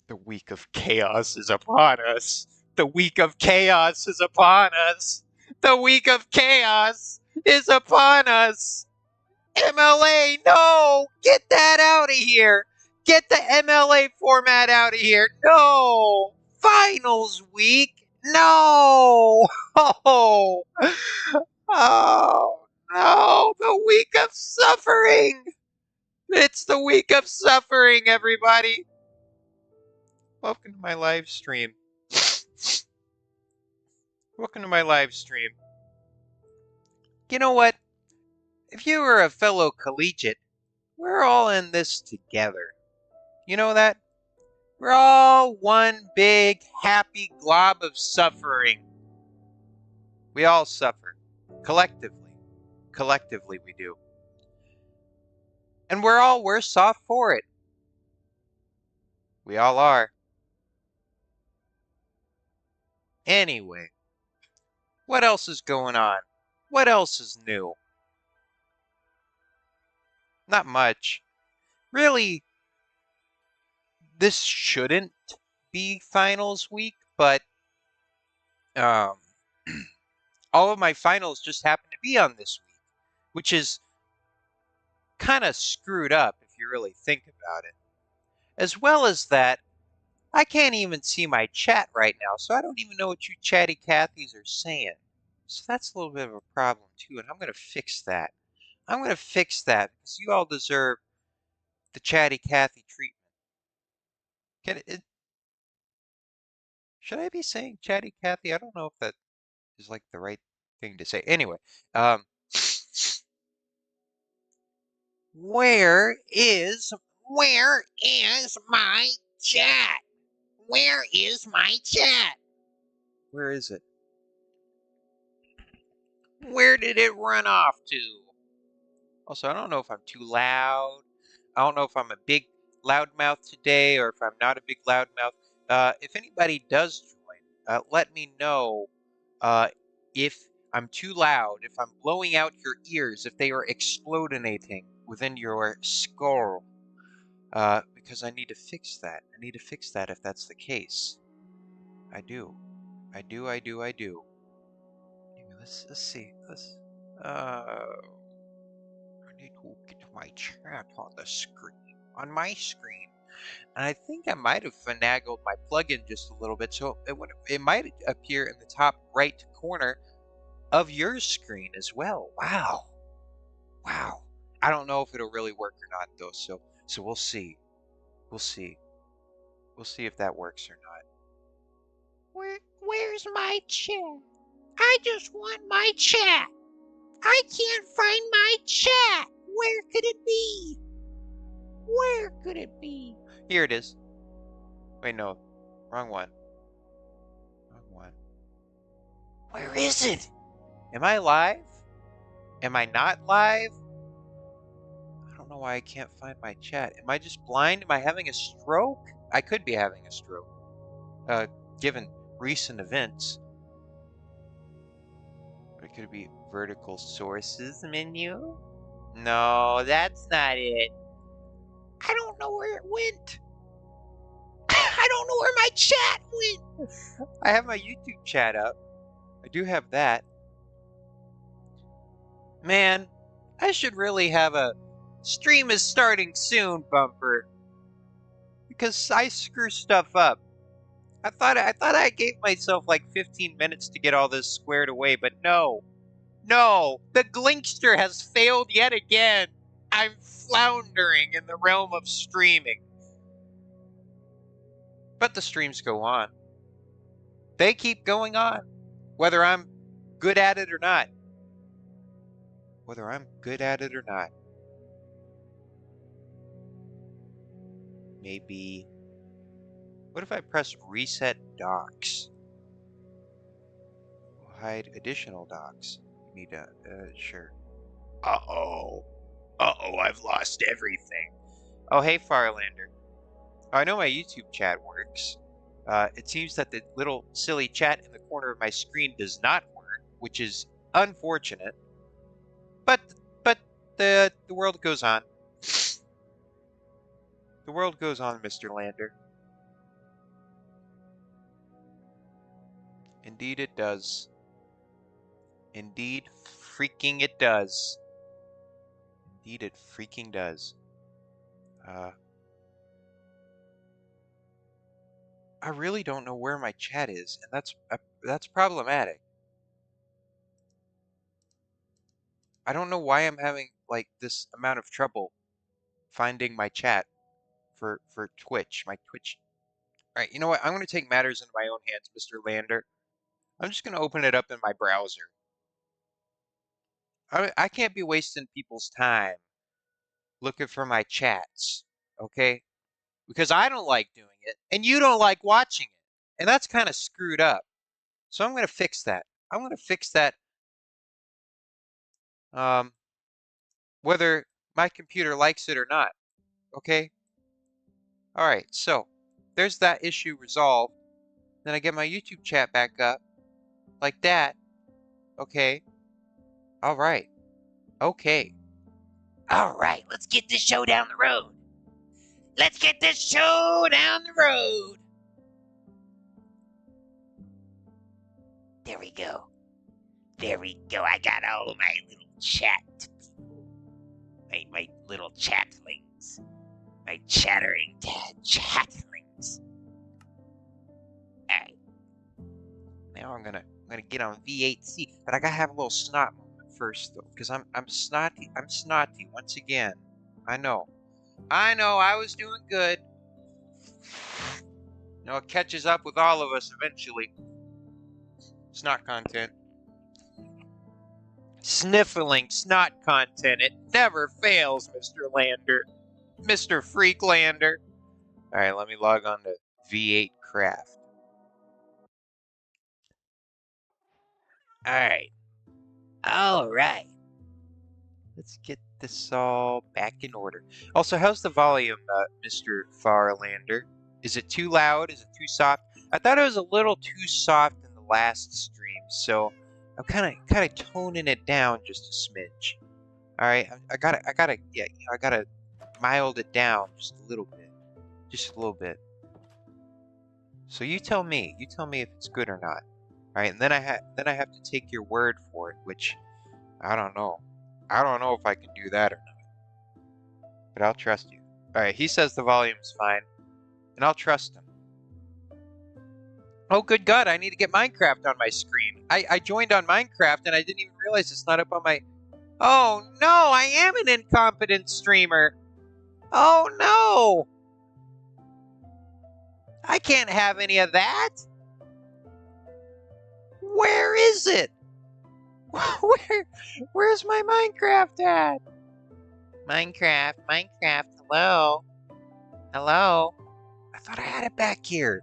The week of chaos is upon us. The week of chaos is upon us. The week of chaos is upon us. MLA, no! Get that out of here! Get the MLA format out of here! No! Finals week? No! Oh! Oh! No! The week of suffering! It's the week of suffering, everybody! Welcome to my live stream. Welcome to my live stream. You know what? If you were a fellow collegiate, we're all in this together. You know that? We're all one big happy glob of suffering. We all suffer. Collectively. Collectively we do. And we're all worse off for it. We all are. Anyway, what else is going on? What else is new? Not much. Really, this shouldn't be finals week, but all of my finals just happen to be on this week, which is kind of screwed up if you really think about it. As well as that, I can't even see my chat right now, so I don't even know what you chatty Cathys are saying. So that's a little bit of a problem too, and I'm going to fix that. I'm going to fix that because you all deserve the chatty Cathy treatment. Should I be saying chatty Cathy? I don't know if that is like the right thing to say. Anyway, where is my chat? Where is my chat? Where is it? Where did it run off to? Also, I don't know if I'm too loud. I don't know if I'm a big loudmouth today or if I'm not a big loudmouth. If anybody does join, let me know if I'm too loud, if I'm blowing out your ears, if they are explodinating within your skull. Because I need to fix that. I need to fix that if that's the case. I do. I do. Anyway, let's see. I need to get my chat on the screen. On my screen. And I think I might have finagled my plugin just a little bit, so it might appear in the top right corner of your screen as well. Wow. Wow. I don't know if it'll really work or not, though, so we'll see. We'll see. We'll see if that works or not. Where's my chat? I just want my chat. I can't find my chat. Where could it be? Where could it be? Here it is. Wait, no. Wrong one. Wrong one. Where is it? Am I live? Am I not live? I don't know why I can't find my chat. Am I just blind? Am I having a stroke? I could be having a stroke. Given recent events. Or could it be vertical sources menu? No, that's not it. I don't know where it went. I don't know where my chat went. I have my YouTube chat up. I do have that. Man, I should really have a stream is starting soon bumper. Because I screw stuff up. I thought I gave myself like 15 minutes to get all this squared away, but no. No, the Glinkster has failed yet again. I'm floundering in the realm of streaming. But the streams go on. They keep going on, whether I'm good at it or not. Whether I'm good at it or not. Maybe. What if I press reset docs? We'll hide additional docs. You need to, sure. Uh-oh. Uh-oh, I've lost everything. Oh, hey, Farlander. Oh, I know my YouTube chat works. It seems that the little silly chat in the corner of my screen does not work, which is unfortunate. But the world goes on. The world goes on, Mr. Lander. Indeed it does. Indeed freaking it does. Indeed it freaking does. I really don't know where my chat is, and that's problematic. I don't know why I'm having like this amount of trouble finding my chat for Twitch. My Twitch. All right, you know what? I'm going to take matters into my own hands, Mr. Lander. I'm just going to open it up in my browser. I can't be wasting people's time looking for my chats, okay? Because I don't like doing it, and you don't like watching it. And that's kind of screwed up. So I'm going to fix that. I'm going to fix that whether my computer likes it or not, okay? All right, so there's that issue resolved. Then I get my YouTube chat back up, like that. Okay. All right. Okay. All right, let's get this show down the road. Let's get this show down the road. There we go. There we go. I got all of my little chat people. My little chatlings. My chattering chatlings. Alright. Now I'm gonna get on V8C, but I gotta have a little snot moment first though, because I'm snotty. I'm snotty once again. I know. I was doing good. You know, it catches up with all of us eventually. Snot content. Sniffling snot content. It never fails, Mr. Lander. Mr. Freaklander. Alright, let me log on to V8 Craft. Alright. Alright. Let's get this all back in order. Also, how's the volume, Mr. Farlander? Is it too loud? Is it too soft? I thought it was a little too soft in the last stream, so I'm kind of toning it down just a smidge. All right, I gotta mild it down just a little bit, So you tell me if it's good or not. All right, and then I have to take your word for it, which I don't know. I don't know if I can do that or not, but I'll trust you. All right, he says the volume's fine, and I'll trust him. Oh, good God, I need to get Minecraft on my screen. I joined on Minecraft, and I didn't even realize it's not up on my... Oh, no, I am an incompetent streamer. Oh, no. I can't have any of that. Where is it? Where's my Minecraft at? Minecraft, hello? Hello? I thought I had it back here.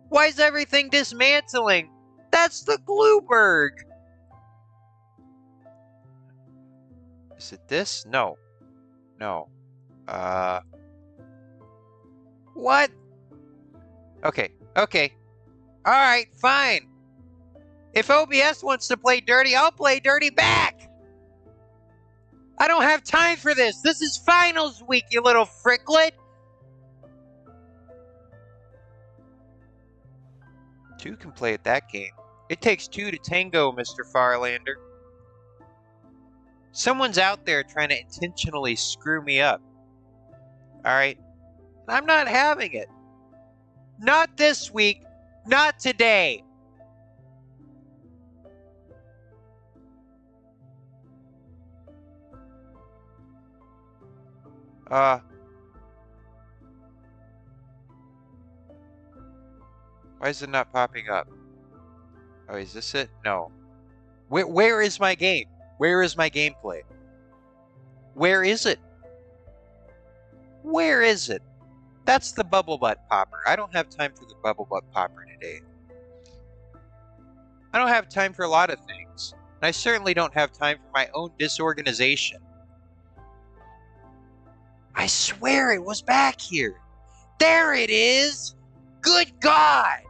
Why is everything dismantling? That's the Glueberg. Is it this? No. No. What? Okay. Alright, fine. If OBS wants to play dirty, I'll play dirty back. I don't have time for this. This is finals week, you little fricklet. Two can play at that game. It takes two to tango, Mr. Farlander. Someone's out there trying to intentionally screw me up. Alright? I'm not having it. Not this week. Not today. Why is it not popping up? Oh, is this it? No. Where is my game? Where is my gameplay? Where is it? Where is it? That's the bubble butt popper. I don't have time for the bubble butt popper today. I don't have time for a lot of things. And I certainly don't have time for my own disorganization. I swear it was back here. There it is! Good God!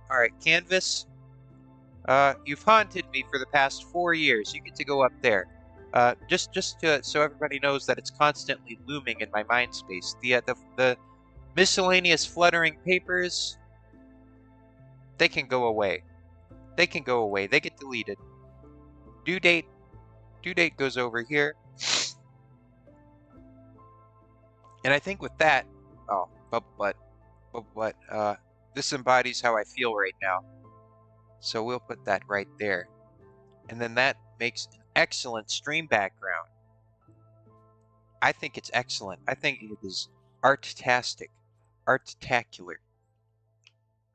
Alright, Canvas. You've haunted me for the past 4 years. You get to go up there. Just so everybody knows that it's constantly looming in my mind space. The miscellaneous fluttering papers, they can go away. They can go away. They get deleted. Due date goes over here. And I think with that, oh, bubble butt, this embodies how I feel right now. So we'll put that right there. And then that makes an excellent stream background. I think it's excellent. I think it is artastic, artacular,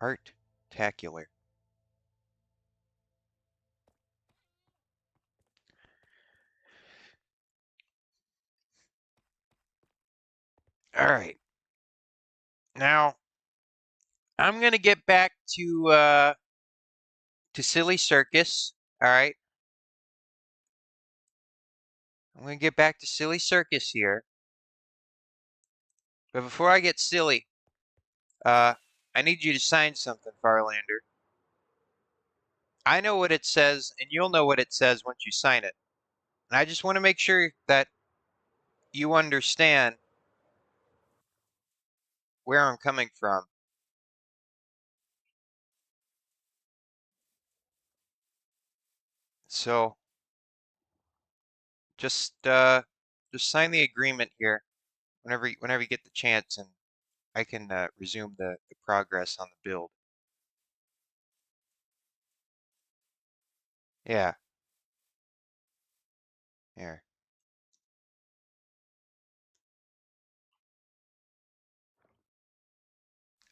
artacular. All right. Now, I'm going to get back to Silly Circus. All right. I'm going to get back to Silly Circus here. But before I get silly, I need you to sign something, Farlander. I know what it says, and you'll know what it says once you sign it. And I just want to make sure that you understand where I'm coming from. So just sign the agreement here whenever you get the chance, and I can resume the progress on the build. Yeah, here.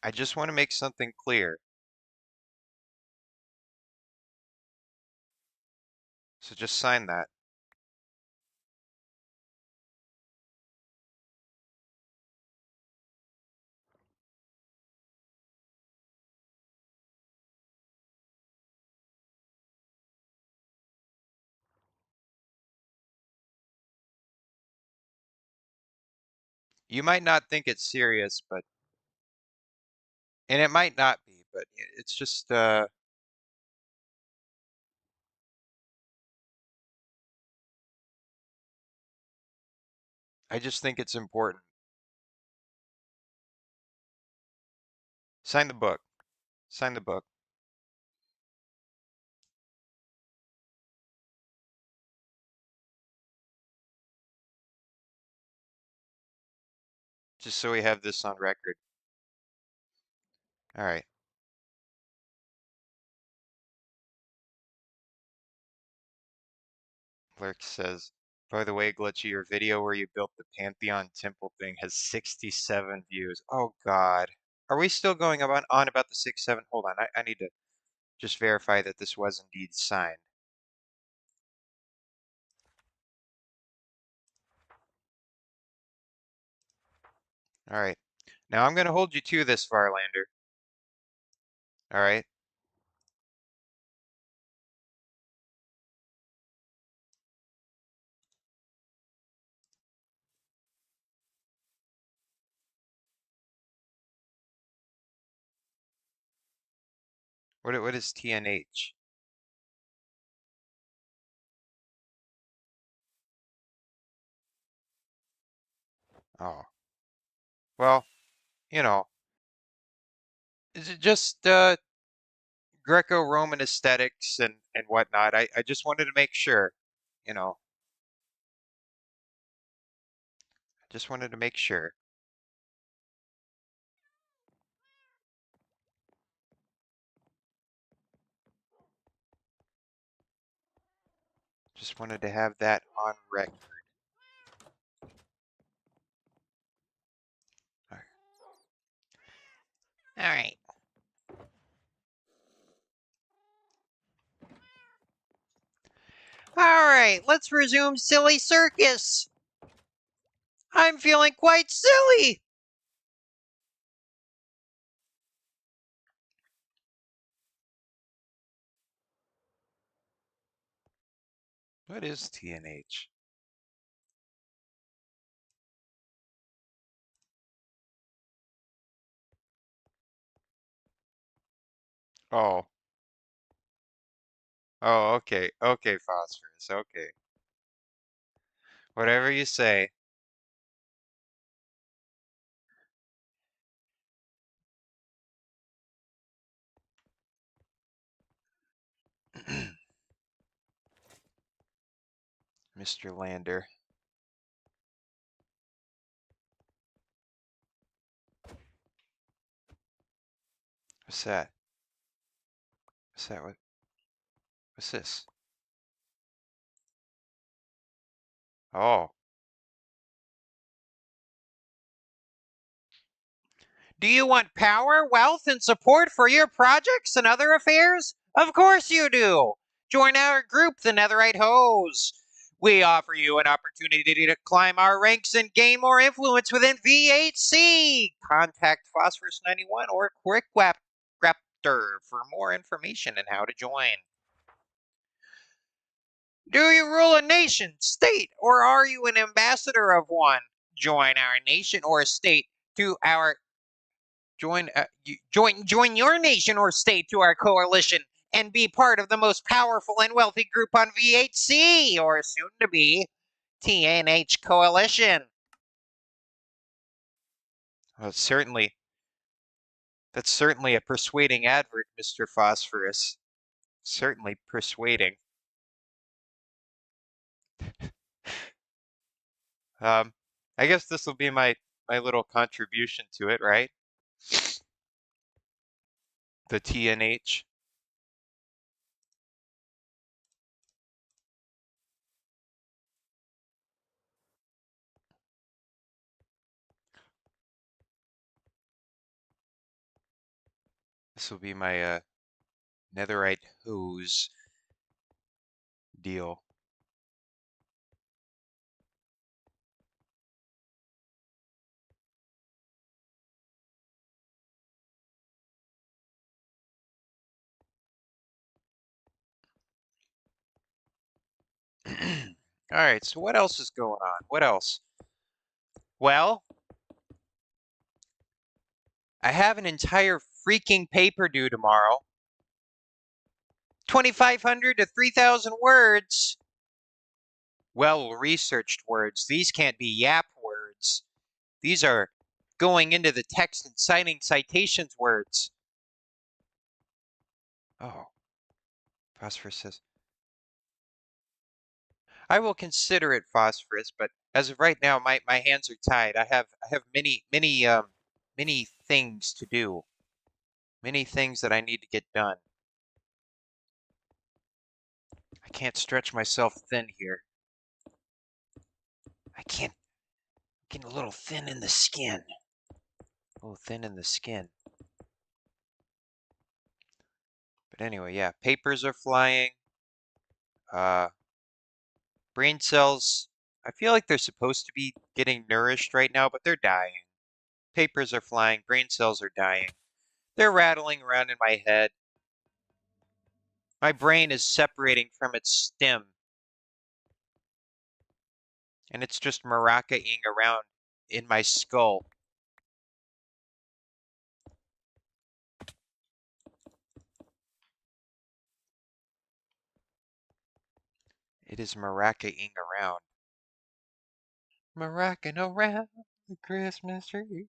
I just want to make something clear. So just sign that. You might not think it's serious, but and it might not be, but it's just I just think it's important. Sign the book. Sign the book. Just so we have this on record. All right. Clerk says, by the way, Glitchy, your video where you built the Pantheon Temple thing has 67 views. Oh, God. Are we still going on about the 6-7? Hold on. I need to just verify that this was indeed signed. All right. Now I'm going to hold you to this, Varlander. All right. What is TNH? Oh. Well, you know, is it just Greco-Roman aesthetics and whatnot? I just wanted to make sure, you know, just wanted to make sure. Just wanted to have that on record. All All right. All right, let's resume Silly Circus. I'm feeling quite silly. What is TNH? Oh. Oh, okay. Okay, phosphorus. Okay. Whatever you say. Mr. Lander. What's that? What's that? What's this? Oh. Do you want power, wealth, and support for your projects and other affairs? Of course you do. Join our group, the Netherite Hose. We offer you an opportunity to climb our ranks and gain more influence within V8C. Contact Phosphorus 91 or Quick Raptor for more information and how to join. Do you rule a nation, state, or are you an ambassador of one? Join our nation or state to our join your nation or state to our coalition and be part of the most powerful and wealthy group on V8C, or soon to be TNH Coalition. Well, that's certainly a persuading advert, Mr. Phosphorus. Certainly persuading. Um, I guess this will be my little contribution to it, right? The TNH. This will be my netherite hose deal. All right, so what else is going on? What else? Well, I have an entire freaking paper due tomorrow. 2,500 to 3,000 words. Well-researched words. These can't be yap words. These are going into the text and citing citations words. Oh, Phosphorus says, I will consider it, Phosphorus, but as of right now, my hands are tied. I have many things to do. Many things that I need to get done. I can't stretch myself thin here. I can't get a little thin in the skin. A little thin in the skin. But anyway, yeah, papers are flying. Brain cells, I feel like they're supposed to be getting nourished right now, but they're dying. Papers are flying, brain cells are dying. They're rattling around in my head. My brain is separating from its stem, and it's just maraca-ing around in my skull. It is maraca-ing around. Maracing around the Christmas tree.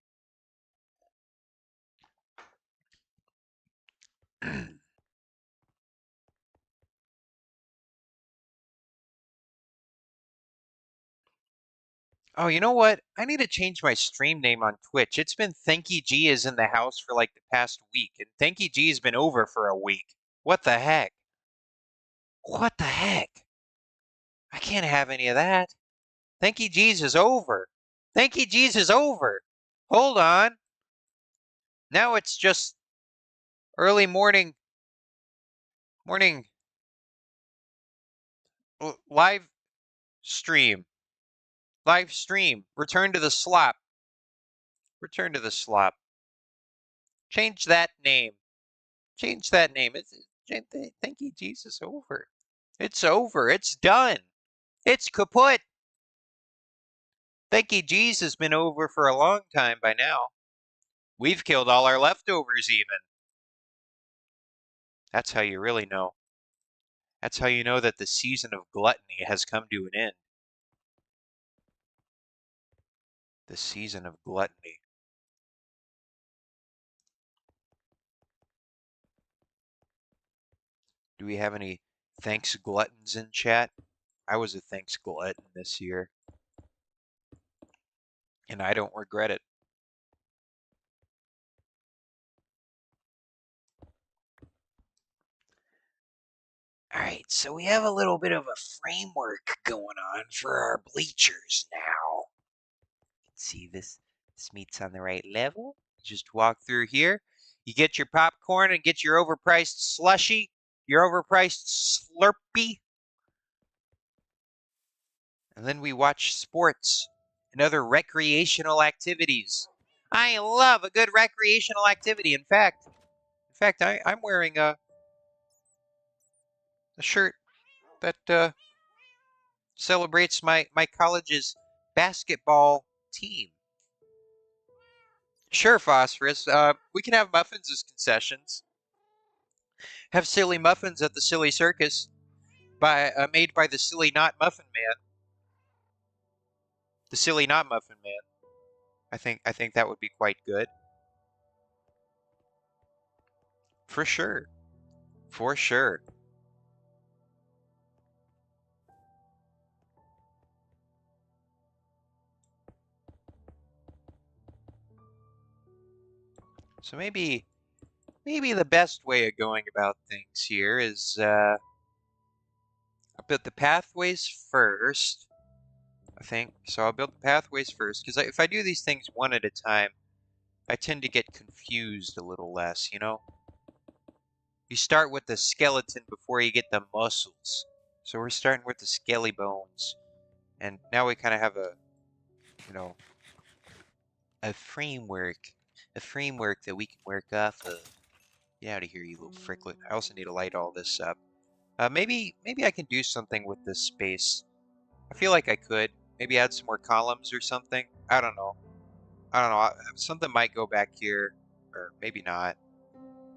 Oh, you know what? I need to change my stream name on Twitch. It's been Thanky G is in the house for like the past week, and Thanky G has been over for a week. What the heck? What the heck? I can't have any of that. Thanky G's is over. Thanky G's is over. Hold on. Now it's just early morning live stream. Live stream. Return to the slop. Return to the slop. Change that name. Change that name. Thanky G's is over. It's over. It's done. It's kaput. Thanky G's has been over for a long time by now. We've killed all our leftovers even. That's how you really know. That's how you know that the season of gluttony has come to an end. The season of gluttony. Do we have any thanks gluttons in chat? I was a thanks glutton this year, and I don't regret it. All right, so we have a little bit of a framework going on for our bleachers now. See this meat's on the right level. Just walk through here. You get your popcorn and get your overpriced slushy, your overpriced Slurpee. And then we watch sports and other recreational activities. I love a good recreational activity. In fact, I'm wearing a shirt that celebrates my college's basketball team. Sure, Phosphorus. We can have muffins as concessions. Have silly muffins at the Silly Circus, made by the Silly Not Muffin Man. The Silly Not Muffin Man. I think that would be quite good. For sure. For sure. So maybe the best way of going about things here is I'll build the pathways first. I think so. I'll build the pathways first because if I do these things one at a time, I tend to get confused a little less. You start with the skeleton before you get the muscles. So we're starting with the skelly bones, and now we kind of have you know, a framework, that we can work off of. Get out of here, you little fricklet. I also need to light all this up. Maybe I can do something with this space. I feel like I could. Maybe add some more columns or something. I don't know. Something might go back here, or maybe not.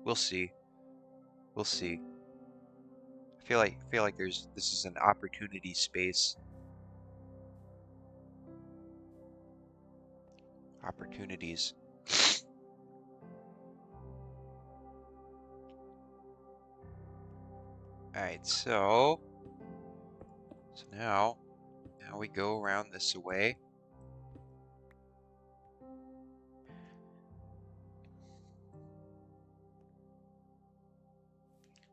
We'll see. We'll see. I feel like this is an opportunity space. Opportunities. All right, so now we go around this way.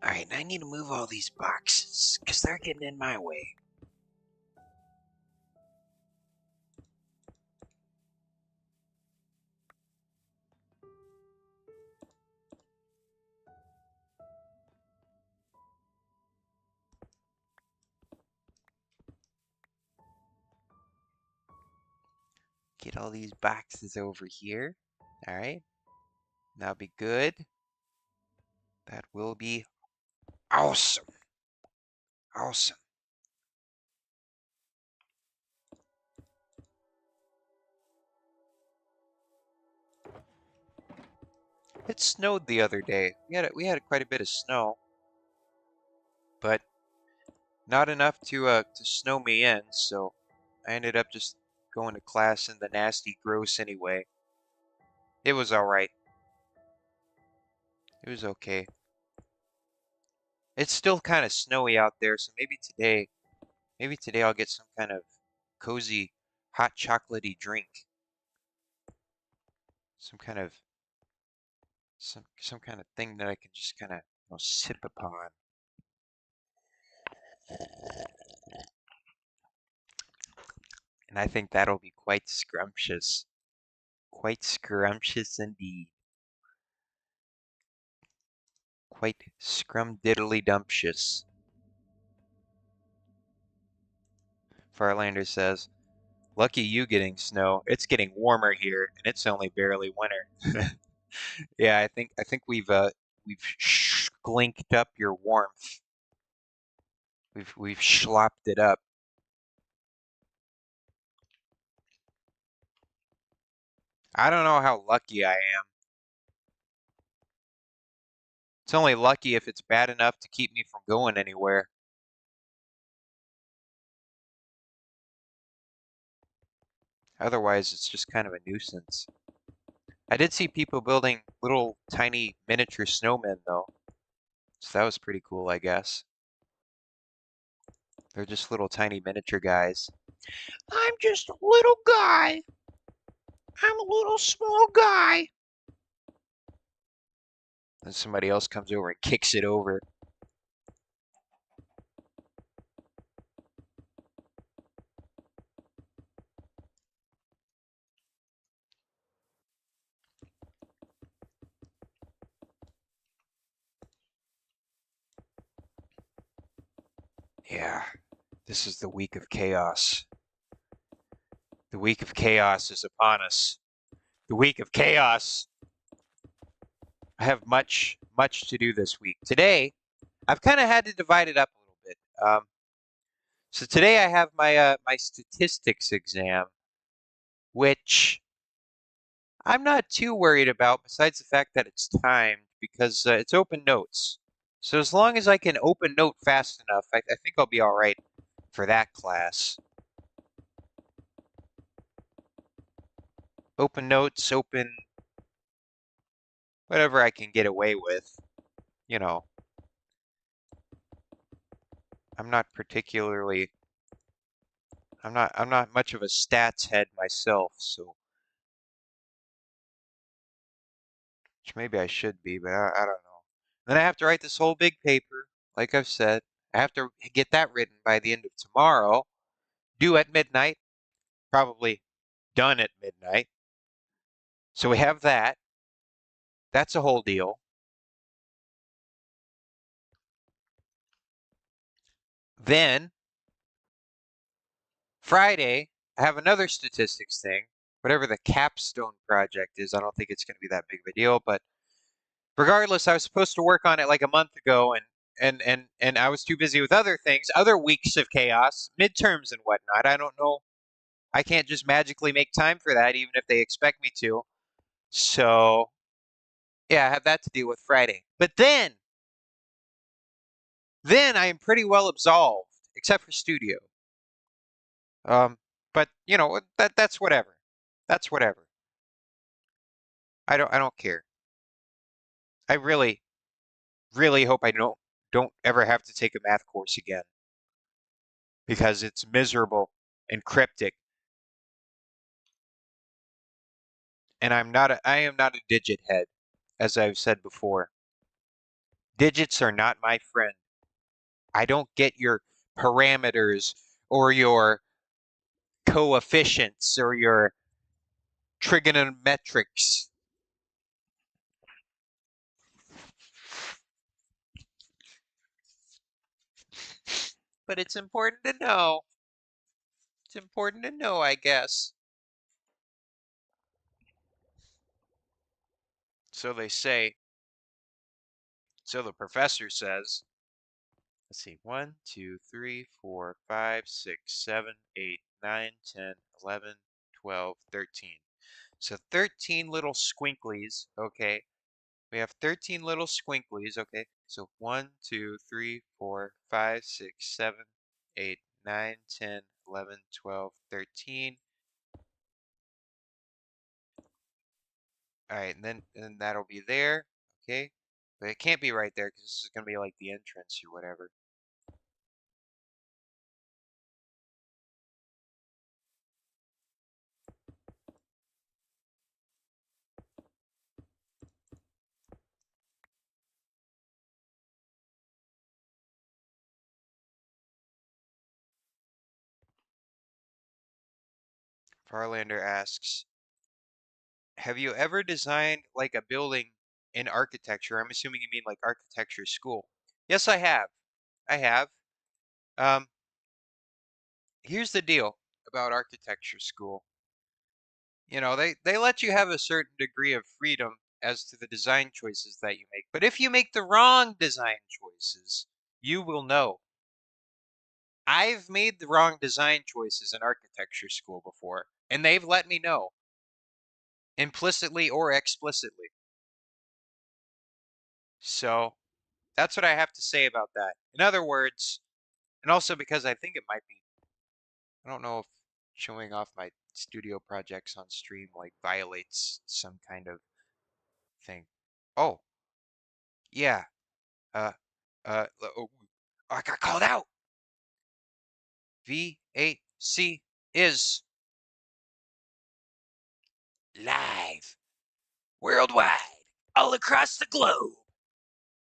All right, I need to move all these boxes because they're getting in my way. Get all these boxes over here. All right, that'll be good. That will be awesome. Awesome. It snowed the other day. We had quite a bit of snow, but not enough to snow me in. So I ended up just going to class in the nasty gross anyway. It was all right. It was okay. It's still kind of snowy out there, so maybe today I'll get some kind of cozy hot chocolatey drink. Some kind of some kind of thing that I can just kind of sip upon. And I think that'll be quite scrumptious. Quite scrumptious indeed. Quite scrumdiddly-dumptious. Farlander says, lucky you getting snow. It's getting warmer here, and it's only barely winter. Yeah, I think we've sklinked up your warmth. We've slopped it up. I don't know how lucky I am. It's only lucky if it's bad enough to keep me from going anywhere. Otherwise, it's just kind of a nuisance. I did see people building little tiny miniature snowmen though. So that was pretty cool, I guess. They're just little tiny miniature guys. I'm just a little guy. I'm a little small guy. And somebody else comes over and kicks it over. Yeah, this is the week of chaos. The week of chaos is upon us. The week of chaos. I have much to do this week. Today, I've kind of had to divide it up a little bit. So today I have my statistics exam, which I'm not too worried about, besides the fact that it's timed because it's open notes. So as long as I can open note fast enough, I think I'll be all right for that class. Open notes, open whatever I can get away with. You know, I'm not particularly I'm not much of a stats head myself, so which maybe I should be, but I don't know. Then I have to write this whole big paper, like I've said. I have to get that written by the end of tomorrow, due at midnight, probably done at midnight. So we have that. That's a whole deal. Then Friday, I have another statistics thing. Whatever the capstone project is, I don't think it's going to be that big of a deal, but regardless, I was supposed to work on it like a month ago, and I was too busy with other things, other weeks of chaos, midterms and whatnot. I don't know. I can't just magically make time for that, even if they expect me to. So yeah, I have that to deal with Friday. But then I am pretty well absolved, except for studio. Um, but you know that's whatever. That's whatever. I don't care. I really hope I don't ever have to take a math course again because it's miserable and cryptic. And I am not a digit head, as I've said before. Digits are not my friend. I don't get your parameters or your coefficients or your trigonometrics. But it's important to know. It's important to know, I guess. So they say. So the professor says. Let's see. 1, 2, 3, 4, 5, 6, 7, 8, 9, 10, 11, 12, 13. So 13 little squinklies, okay? We have 13 little squinklies, okay? So 1, 2, 3, 4, 5, 6, 7, 8, 9, 10, 11, 12, 13. All right, and then that'll be there, okay? But it can't be right there because this is going to be like the entrance or whatever. Farlander asks, have you ever designed like a building in architecture? I'm assuming you mean like architecture school. Yes, I have. I have. Um, Here's the deal about architecture school. You know, they let you have a certain degree of freedom as to the design choices that you make. But if you make the wrong design choices, you will know. I've made the wrong design choices in architecture school before, and they've let me know, implicitly or explicitly. So that's what I have to say about that. In other words, and also because I think it might be, I don't know if showing off my studio projects on stream like violates some kind of thing. Oh, yeah. Uh, oh, I got called out. VAC is Live. Worldwide. All across the globe.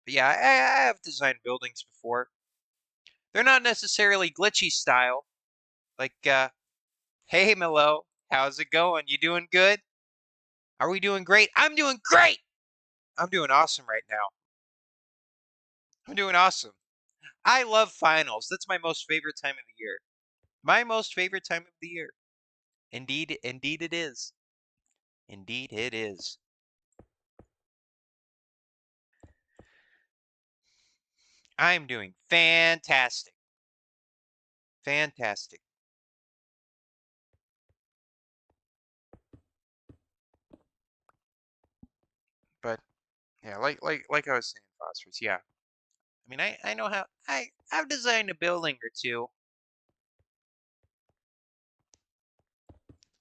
But yeah, I have designed buildings before. They're not necessarily glitchy style. Like, hey, Milo, how's it going? You doing good? Are we doing great? I'm doing great! I'm doing awesome right now. I'm doing awesome. I love finals. That's my most favorite time of the year. My most favorite time of the year. Indeed, indeed it is. Indeed it is. I'm doing fantastic. Fantastic. But yeah, like I was saying, phosphorus. Yeah. I mean, I know how I've designed a building or two.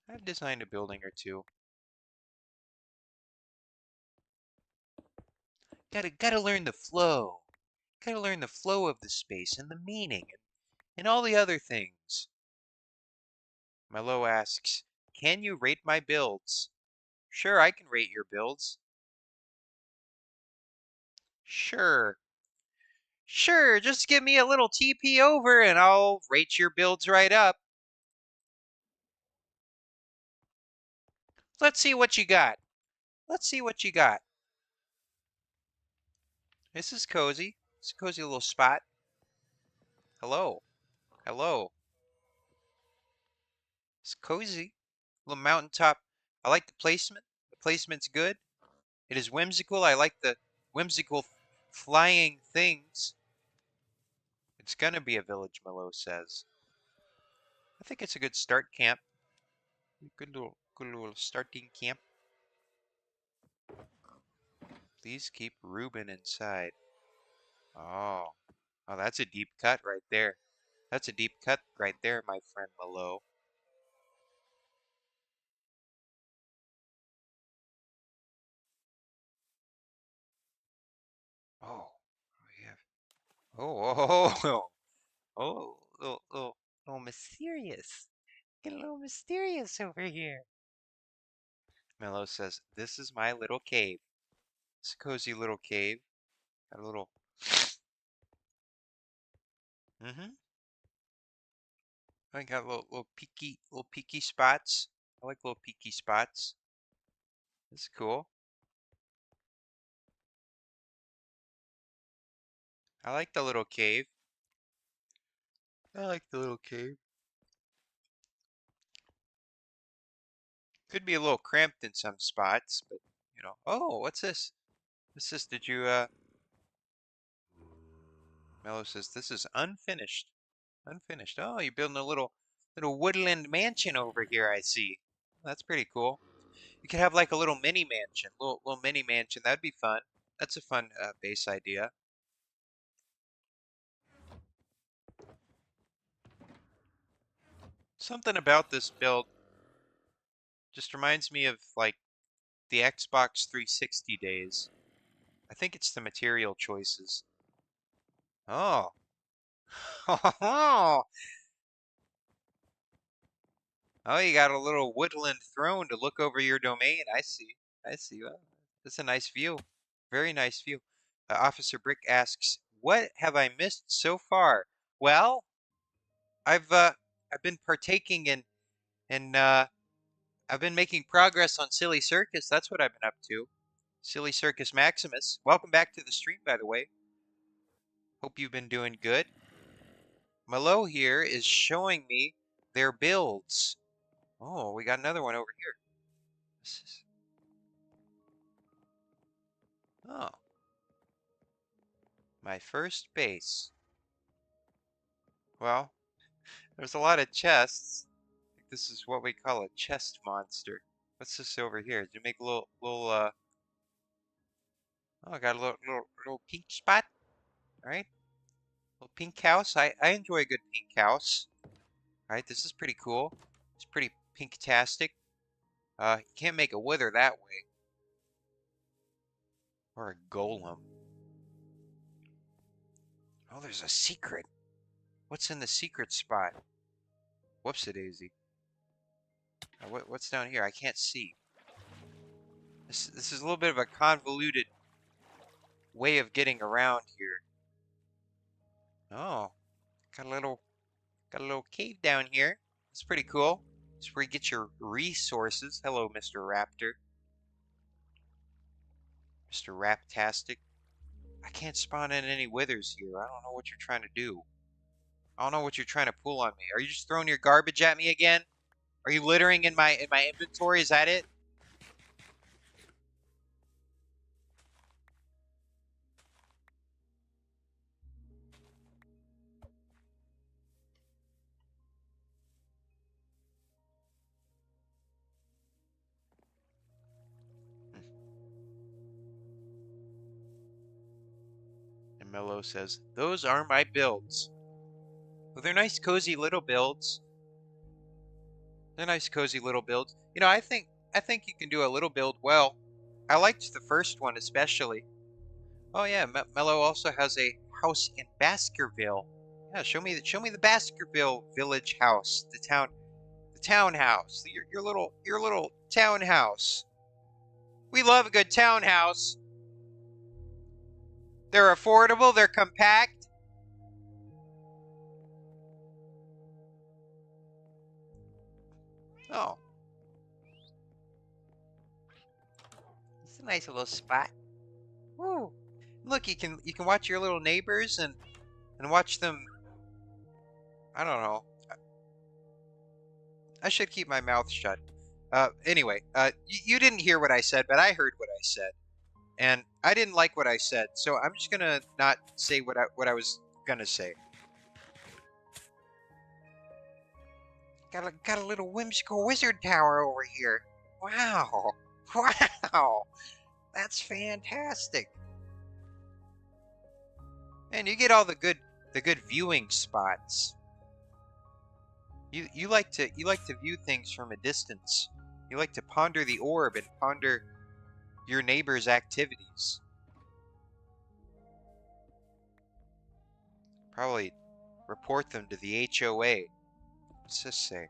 I've designed a building or two. Gotta learn the flow. Gotta learn the flow of the space and the meaning and all the other things. Milo asks, "Can you rate my builds?" Sure, I can rate your builds. Sure. Sure, just give me a little TP over and I'll rate your builds right up. Let's see what you got. Let's see what you got. This is cozy. It's a cozy little spot. Hello. Hello. It's cozy. Little mountaintop. I like the placement. The placement's good. It is whimsical. I like the whimsical flying things. It's gonna be a village, Milo says. I think it's a good start camp. Good little starting camp. Please keep Reuben inside. Oh. Oh, that's a deep cut right there. That's a deep cut right there, my friend Milo. Oh, we have. Oh, oh, little mysterious. Get a little mysterious over here. Milo says, "This is my little cave. It's a cozy little cave. Got a little. Mm-hmm. I got little peaky spots. I like little peaky spots. This is cool. I like the little cave. I like the little cave. Could be a little cramped in some spots, but you know. Oh, what's this? What's this? Did you Mello says this is unfinished. Unfinished. Oh, you're building a little woodland mansion over here, I see. That's pretty cool. You could have like a little mini mansion, little mini mansion. That'd be fun. That's a fun base idea. Something about this build just reminds me of like the Xbox 360 days. I think it's the material choices. Oh. Oh, you got a little woodland throne to look over your domain. I see. I see. Well, that's a nice view. Very nice view. Officer Brick asks, "What have I missed so far?" Well, I've been partaking in I've been making progress on Silly Circus. That's what I've been up to. Silly Circus Maximus. Welcome back to the stream, by the way. Hope you've been doing good. Malo here is showing me their builds. Oh, we got another one over here. This is, oh, my first base. Well, there's a lot of chests. I think this is what we call a chest monster. What's this over here? Did you make a little oh, I got a little pink spot. All right. Little pink house. I enjoy a good pink house. All right, this is pretty cool. It's pretty pink-tastic. You can't make a wither that way. Or a golem. Oh, there's a secret. What's in the secret spot? Whoops-a-daisy. What's down here? I can't see. This is a little bit of a convoluted way of getting around here. Oh, got a little cave down here. It's pretty cool. It's where you get your resources. Hello, Mr. Raptor. Mr. Raptastic. I can't spawn in any withers here. I don't know what you're trying to do. I don't know what you're trying to pull on me. Are you just throwing your garbage at me again? Are you littering in my inventory? Is that it? And Mello says, "Those are my builds." Well, they're nice, cozy little builds. They're nice, cozy little builds. You know, I think you can do a little build well. I liked the first one especially. Oh yeah, Mello also has a house in Baskerville. Yeah, show me the Baskerville village house, the townhouse, your little townhouse. We love a good townhouse. They're affordable, they're compact. Oh, it's a nice little spot. Woo. Look, you can watch your little neighbors and watch them. I don't know. I should keep my mouth shut. Anyway, you didn't hear what I said, but I heard what I said, and I didn't like what I said, so I'm just gonna not say what I was gonna say. Got a little whimsical wizard tower over here. Wow, wow, that's fantastic. And you get all the good viewing spots. You like to view things from a distance. You like to ponder the orb and ponder your neighbor's activities. Probably report them to the HOA. What's this say?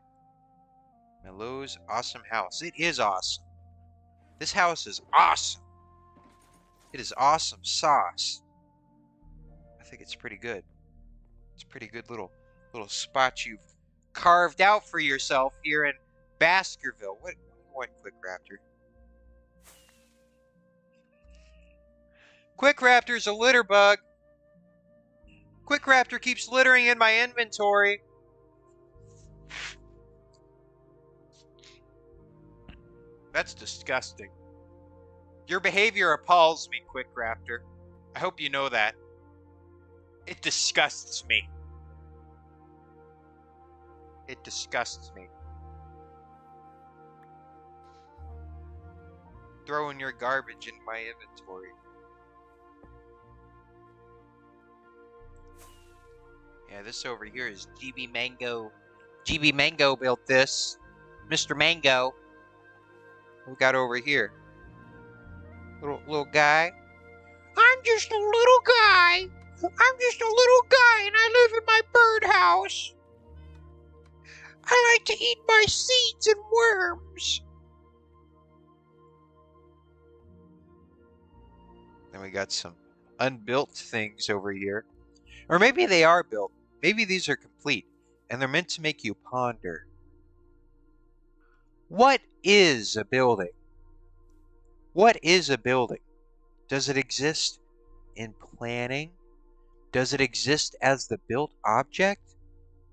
Mello's awesome house. It is awesome. This house is awesome. It is awesome sauce. I think it's pretty good. It's a pretty good little spot you've carved out for yourself here in Baskerville. What Quick Raptor? Quick Raptor's a litter bug. Quick Raptor keeps littering in my inventory. That's disgusting. Your behavior appalls me, Quick Raptor. I hope you know that. It disgusts me. It disgusts me. Throwing your garbage in my inventory. Yeah, this over here is GB Mango. GB Mango built this. Mr. Mango. What we got over here? Little guy. I'm just a little guy. I'm just a little guy and I live in my birdhouse. I like to eat my seeds and worms. Then we got some unbuilt things over here. Or maybe they are built. Maybe these are complete and they're meant to make you ponder. What is a building? What is a building? Does it exist in planning? Does it exist as the built object?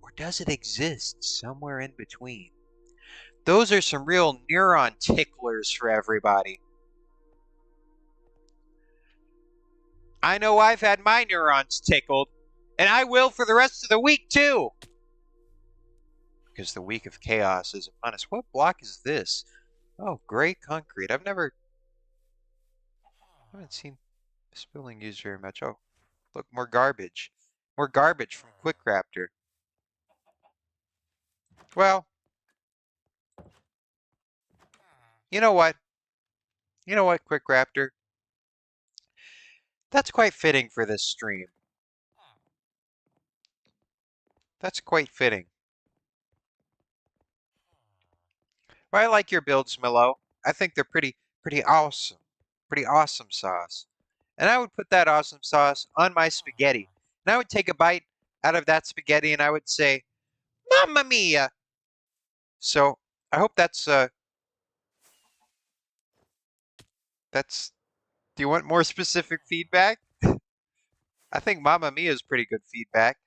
Or does it exist somewhere in between? Those are some real neuron ticklers for everybody. I know I've had my neurons tickled, and I will for the rest of the week too. Because the week of chaos is upon us. What block is this? Oh, gray concrete. I haven't seen this building used very much. Oh, look, more garbage. More garbage from Quick Raptor. Well, you know what? You know what, Quick Raptor? That's quite fitting for this stream. That's quite fitting. Well, I like your builds, Milo. I think they're pretty awesome. Pretty awesome sauce. And I would put that awesome sauce on my spaghetti. And I would take a bite out of that spaghetti and I would say, Mamma mia! So I hope that's do you want more specific feedback? I think Mamma Mia is pretty good feedback.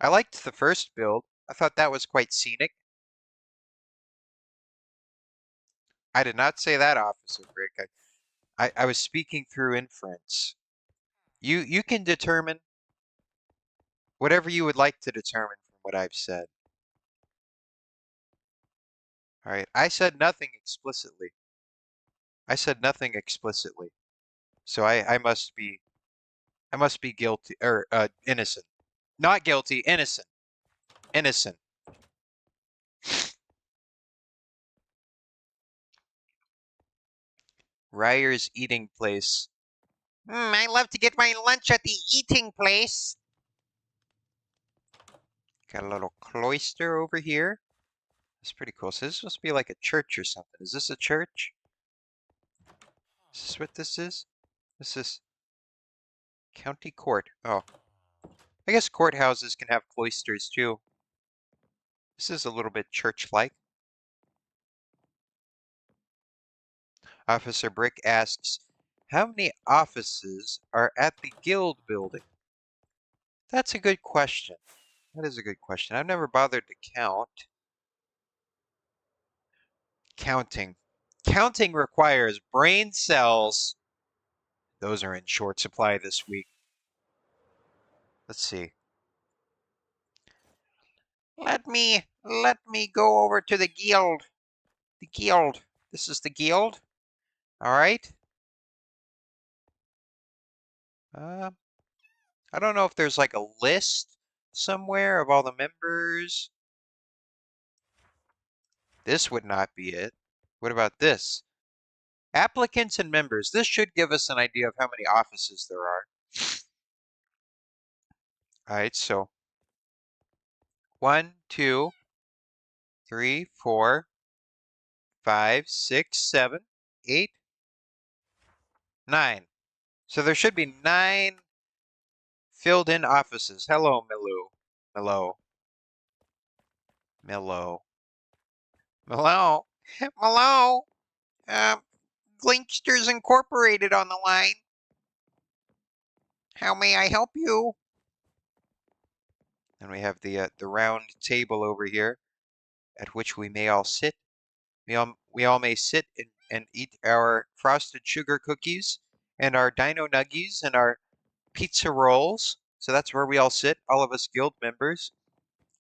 I liked the first build. I thought that was quite scenic. I did not say that, Officer Brick. I was speaking through inference. You can determine whatever you would like to determine from what I've said. All right. I said nothing explicitly. I said nothing explicitly. So I must be guilty or innocent. Not guilty, innocent. Innocent. Ryer's eating place. I love to get my lunch at the eating place. Got a little cloister over here. That's pretty cool. So this must be like a church or something. Is this a church? Is this what this is? This is county court. Oh, I guess courthouses can have cloisters too. This is a little bit church-like. Officer Brick asks, how many offices are at the guild building? That's a good question. That is a good question. I've never bothered to count. Counting. Counting requires brain cells. Those are in short supply this week. Let's see. Let me go over to the guild. The guild. This is the guild. All right. I don't know if there's like a list somewhere of all the members. This would not be it. What about this? Applicants and members. This should give us an idea of how many offices there are. All right, so 1, 2, 3, 4, 5, 6, 7, 8, 9. So there should be 9 filled in offices. Hello, Milou. Milo. Milo. Hello. Hello. Glinksters Incorporated on the line. How may I help you? And we have the round table over here at which we may all sit. We all may sit and eat our frosted sugar cookies and our dino nuggies and our pizza rolls. So that's where we all sit, all of us guild members,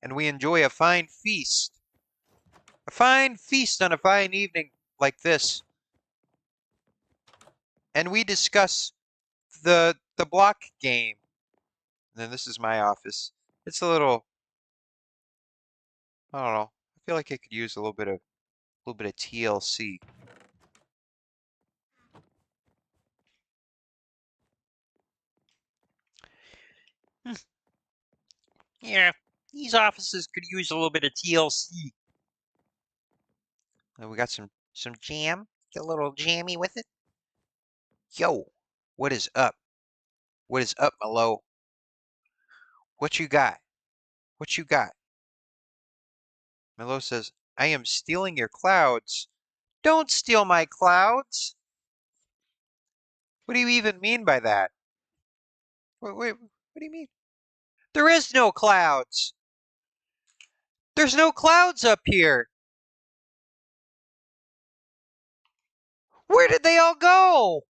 and we enjoy a fine feast. A fine feast on a fine evening like this. And we discuss the block game. And then this is my office. It's a little, I don't know. I feel like I could use a little bit of TLC. Yeah, these offices could use a little bit of TLC. And we got some jam. Get a little jammy with it. Yo, what is up? What is up, Malo? What you got? What you got? Milo says, I am stealing your clouds. Don't steal my clouds. What do you even mean by that? What do you mean? There is no clouds. There's no clouds up here. Where did they all go?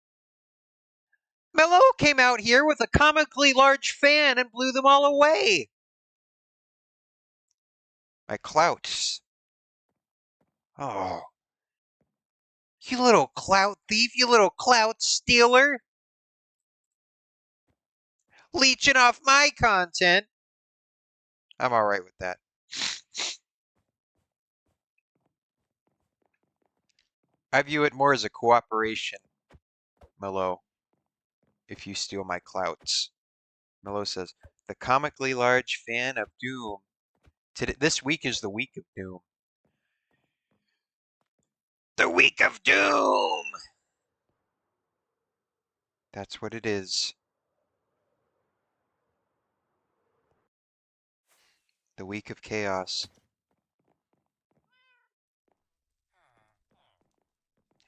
Melo came out here with a comically large fan and blew them all away. My clouts. Oh, you little clout thief, you little clout stealer. Leeching off my content. I'm all right with that. I view it more as a cooperation, Melo, if you steal my clouts. Melo says, the comically large fan of doom. This week is the week of doom. The week of doom. That's what it is. The week of chaos.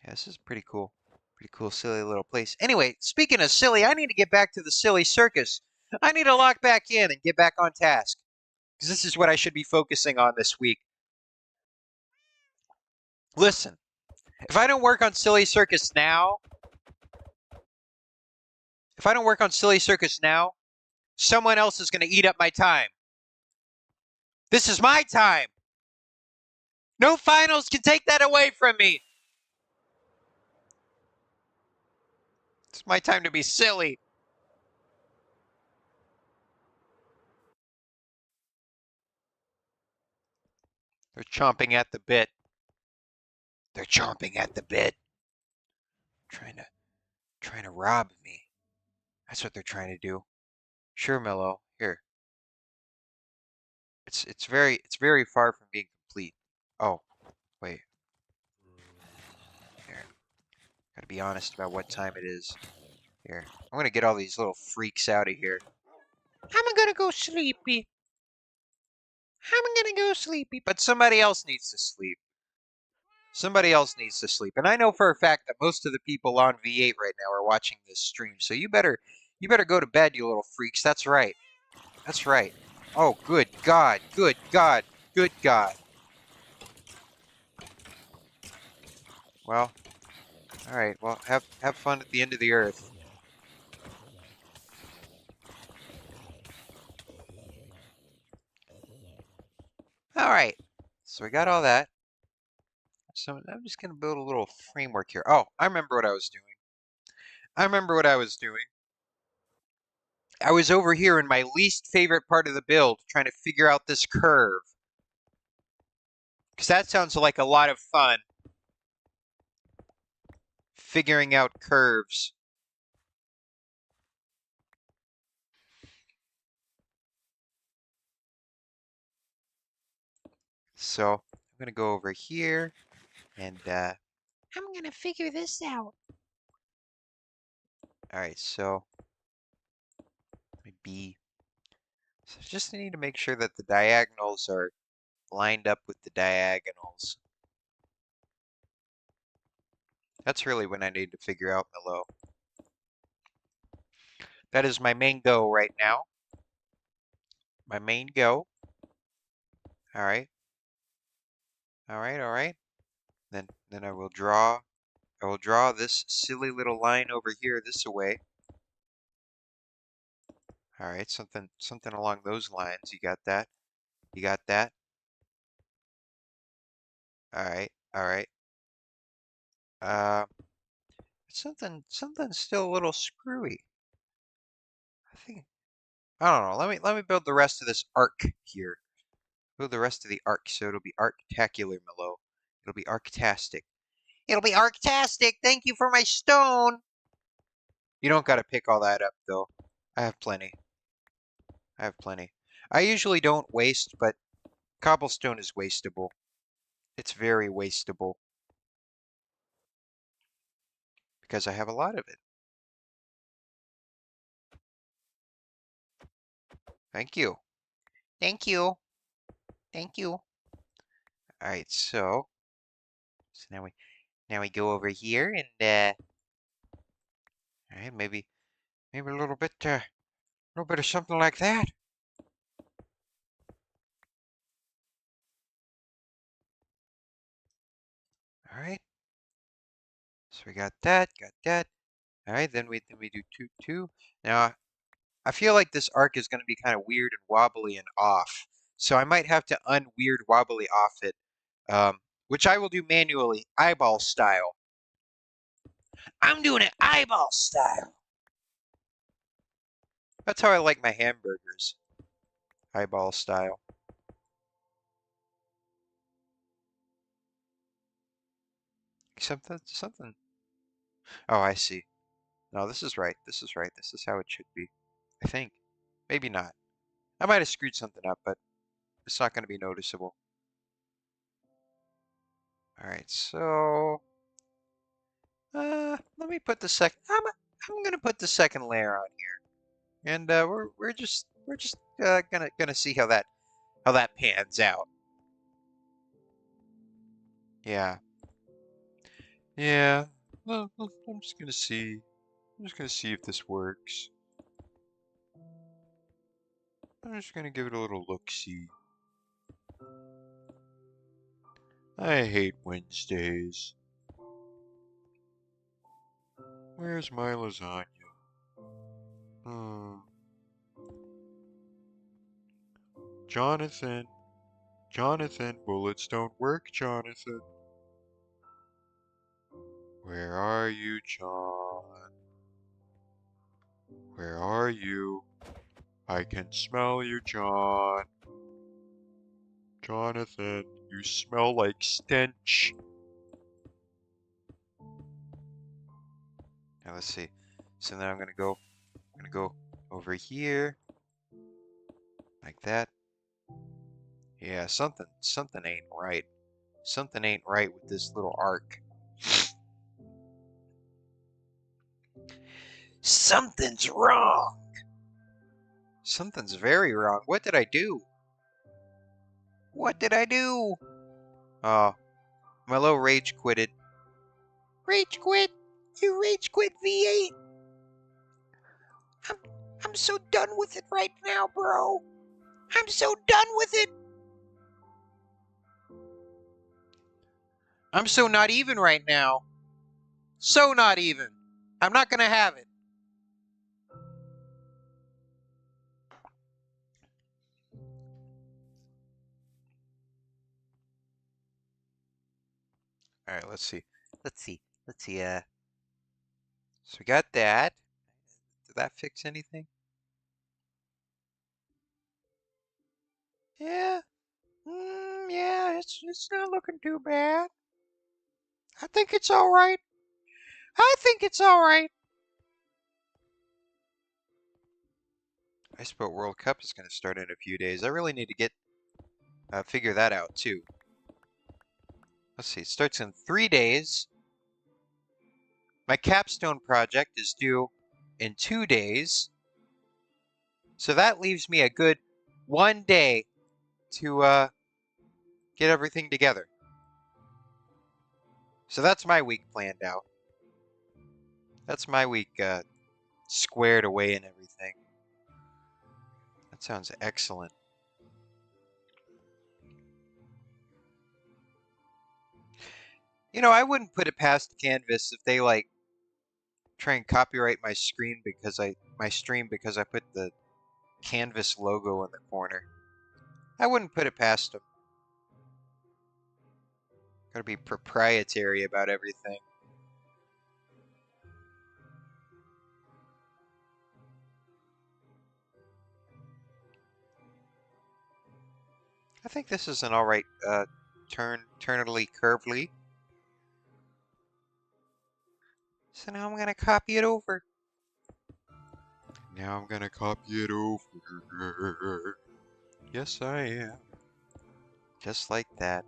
Yeah, this is pretty cool. Pretty cool, silly little place. Anyway, speaking of silly, I need to get back to the silly circus. I need to lock back in and get back on task. Because this is what I should be focusing on this week. Listen, if I don't work on silly circus now, someone else is going to eat up my time. This is my time. No finals can take that away from me. It's my time to be silly. They're chomping at the bit. They're chomping at the bit. Trying to rob me. That's what they're trying to do. Sure, Mello. Here. It's very far from being complete. Oh, wait. Here. Gotta be honest about what time it is. Here. I'm gonna get all these little freaks out of here. I'm gonna go sleepy. I'm gonna go sleepy. But somebody else needs to sleep. Somebody else needs to sleep. And I know for a fact that most of the people on V8 right now are watching this stream. So you better go to bed, you little freaks. That's right. That's right. Oh, good God. Good God. Good God. Well, all right. Well, have fun at the end of the earth. All right. So we got all that. So I'm just gonna build a little framework here. Oh, I remember what I was doing. I was over here in my least favorite part of the build, trying to figure out this curve. Because that sounds like a lot of fun. Figuring out curves. So I'm gonna go over here and I'm gonna figure this out. all right, so B. So just need to make sure that the diagonals are lined up with the diagonals. That's really when I need to figure out below. That is my main go right now. My main go. All right. All right, all right. Then I will draw this silly little line over here this way. All right, something along those lines. You got that? You got that? All right. All right. Uh something's still a little screwy. I think I don't know. Let me build the rest of this arc here. Build the rest of the arc so it'll be arctacular, Mellow. It'll be arctastic. It'll be arctastic. Thank you for my stone. You don't gotta pick all that up though. I have plenty. I have plenty. I usually don't waste, but cobblestone is wastable. It's very wastable because I have a lot of it. Thank you. Thank you. Thank you. All right, so now we go over here and all right, maybe a little bit of something like that. All right. So we got that, got that. All right, then we do 2 2. Now I feel like this arc is going to be kind of weird and wobbly and off. So I might have to unweird wobbly off it, which I will do manually, eyeball style. I'm doing it eyeball style. That's how I like my hamburgers, eyeball style. Something. Oh, I see. No, this is right. This is right. This is how it should be. I think. Maybe not. I might have screwed something up, but It's not going to be noticeable. All right, so let me put the second. I'm gonna put the second layer on here, and we're just gonna see how that pans out. Yeah, yeah. Well, I'm just gonna see. I'm just gonna see if this works. I'm just gonna give it a little look-see. I hate Wednesdays. Where's my lasagna? Hmm. Jonathan. Jonathan, bullets don't work, Jonathan. Where are you, John? Where are you? I can smell you, John. Jonathan, you smell like stench. Now let's see. So now I'm gonna go over here like that. Yeah, something ain't right. Something ain't right with this little arc. Something's wrong. Something's very wrong. What did I do? What did I do? Oh, my little rage quitted. Rage quit? You rage quit V8? I'm I'm so done with it right now, bro. I'm so done with it. I'm so not even right now. So not even. I'm not gonna have it. All right, let's see. Let's see. Let's see. So we got that. Did that fix anything? Yeah. Yeah, it's not looking too bad. I think it's all right. I think it's all right. I suppose World Cup is going to start in a few days. I really need to get figure that out too. Let's see. It starts in 3 days. My capstone project is due in 2 days. So that leaves me a good 1 day to get everything together. So that's my week planned out. That's my week squared away and everything. That sounds excellent. You know, I wouldn't put it past Canvas if they like try and copyright my stream because I put the Canvas logo in the corner. I wouldn't put it past them. Gotta be proprietary about everything. I think this is an alright turnly curvely. So now I'm gonna copy it over. Now I'm gonna copy it over. Yes, I am. Just like that.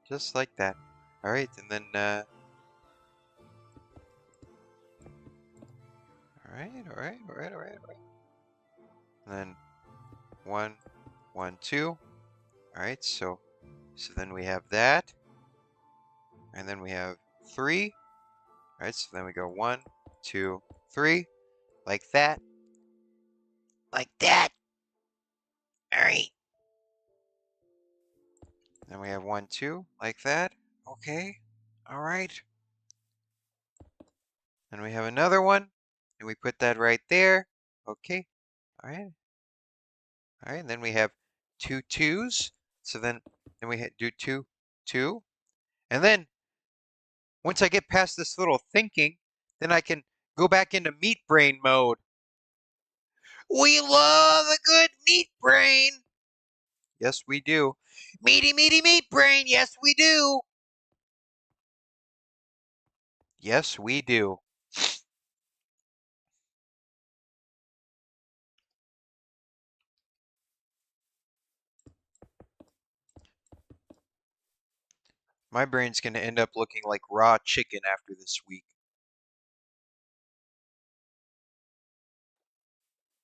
Just like that. Alright, and then, alright. And then 1, 1, 2. Alright, so then we have that. And then we have 3. Alright, so then we go 1, 2, 3. Like that. Like that. All right. Then we have 1, 2. Like that. Okay. Alright. Then we have another one. And we put that right there. Okay. Alright. Alright, and then we have 2 2s. So then we do 2, 2. And then once I get past this little thinking, then I can go back into meat brain mode. We love a good meat brain. Yes, we do. Meaty, meaty, meat brain. Yes, we do. Yes, we do. My brain's going to end up looking like raw chicken after this week.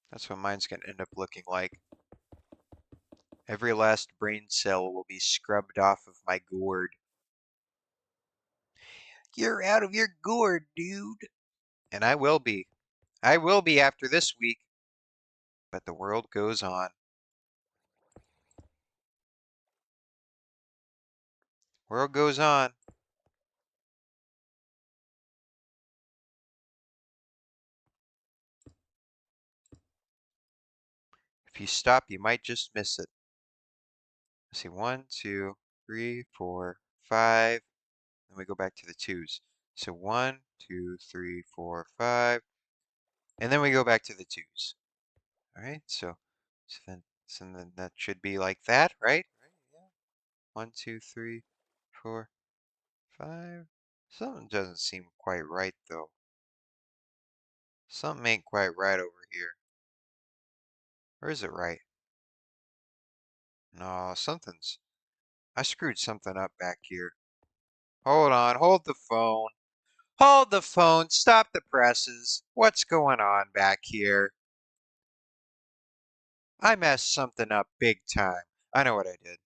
That's what mine's going to end up looking like. Every last brain cell will be scrubbed off of my gourd. You're out of your gourd, dude. And I will be. I will be after this week. But the world goes on. World goes on. If you stop, you might just miss it. Let's see, 1, 2, 3, 4, 5. Then we go back to the twos. So 1, 2, 3, 4, 5. And then we go back to the twos. All right, so then that should be like that, right? Yeah. 1, 2, 3, 4, 5. Something doesn't seem quite right though. Something ain't quite right over here. Or is it right? No, I screwed something up back here. Hold on, hold the phone. Hold the phone, stop the presses. What's going on back here? I messed something up big time. I know what I did.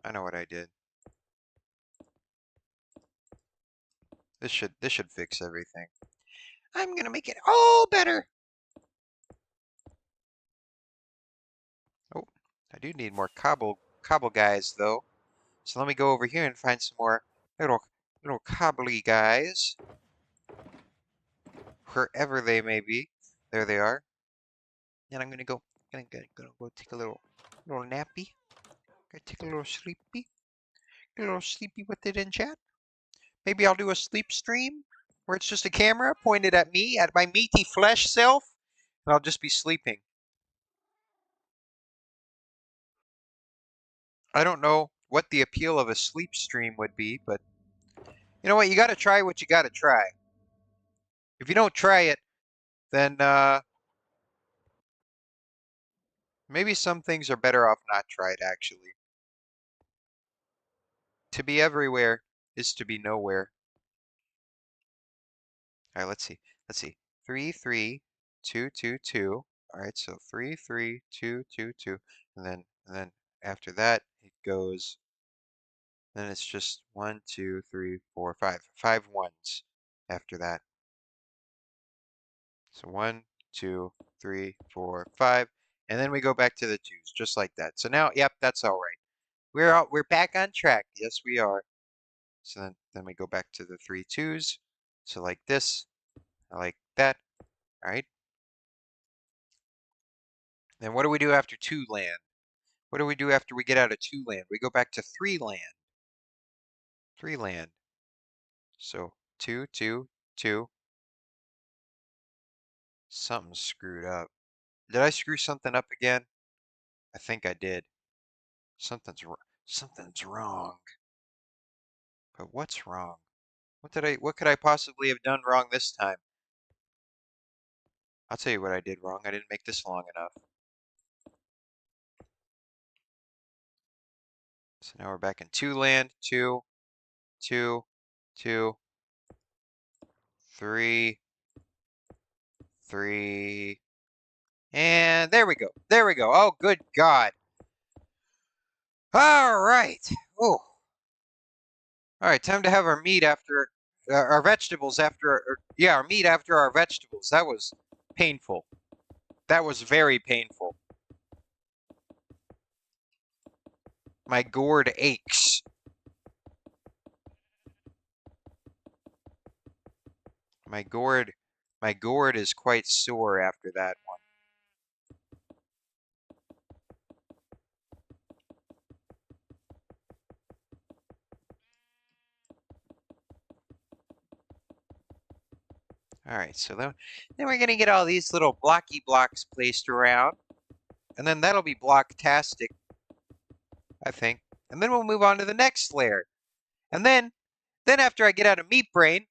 I know what I did. This should fix everything. I'm gonna make it all better. Oh, I do need more cobble guys though. So let me go over here and find some more little cobbly guys. Wherever they may be. There they are. And I'm gonna go take a little nappy. Gonna take a little sleepy. Get a little sleepy with it in chat. Maybe I'll do a sleep stream where it's just a camera pointed at me, at my meaty flesh self, and I'll just be sleeping. I don't know what the appeal of a sleep stream would be, but you know what? You gotta try what you gotta try. If you don't try it, then maybe some things are better off not tried, actually. To be everywhere is to be nowhere. All right, let's see. Let's see. 3, 3, 2, 2, 2. All right, so 3, 3, 2, 2, 2, and then after that it goes. Then it's just 1, 2, 3, 4, 5. 5 ones after that. So 1, 2, 3, 4, 5, and then we go back to the twos, just like that. So now, yep, that's all right. We're back on track. Yes, we are. So then we go back to the 3 twos. So like this, like that. All right. Then what do we do after 2 land? What do we do after we get out of 2 land? We go back to 3 land. 3 land. So 2, 2, 2. Something's screwed up. Did I screw something up again? I think I did. Something's wrong. But what's wrong? What could I possibly have done wrong this time? I'll tell you what I did wrong. I didn't make this long enough. So now we're back in 2 land. 2, 2, 2, 3, 3. And there we go. There we go. Oh, good God. All right. Oh. All right, time to have our meat after our vegetables after, yeah, our meat after our vegetables. That was painful. That was very painful. My gourd aches. My gourd, my gourd is quite sore after that one. All right, so then we're gonna get all these little blocky blocks placed around, and then that'll be blocktastic, I think. And then we'll move on to the next layer. And then after I get out of meat brain,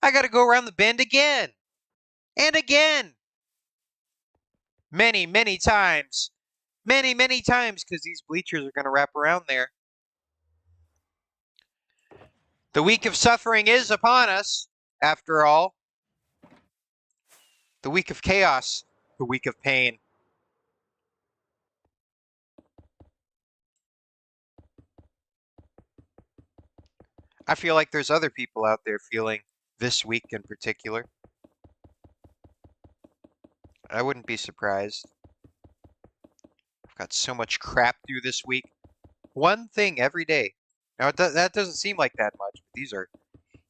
I gotta go around the bend again. And again. Many, many times. Many, many times, because these bleachers are gonna wrap around there. The week of suffering is upon us, after all. The week of chaos, the week of pain. I feel like there's other people out there feeling this week in particular. I wouldn't be surprised. I've got so much crap due this week. One thing every day. Now that doesn't seem like that much, but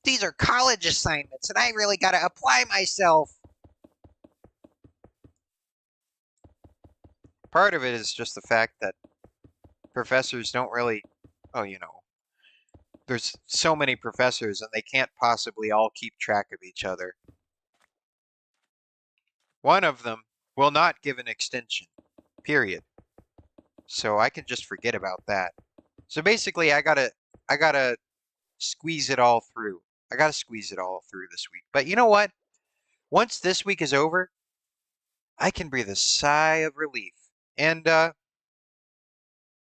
these are college assignments, and I really got to apply myself. Part of it is just the fact that professors don't really, oh, there's so many professors, and they can't possibly all keep track of each other. One of them will not give an extension, period. So I can just forget about that. So basically, I gotta squeeze it all through. I gotta squeeze it all through this week. But you know what? Once this week is over, I can breathe a sigh of relief. And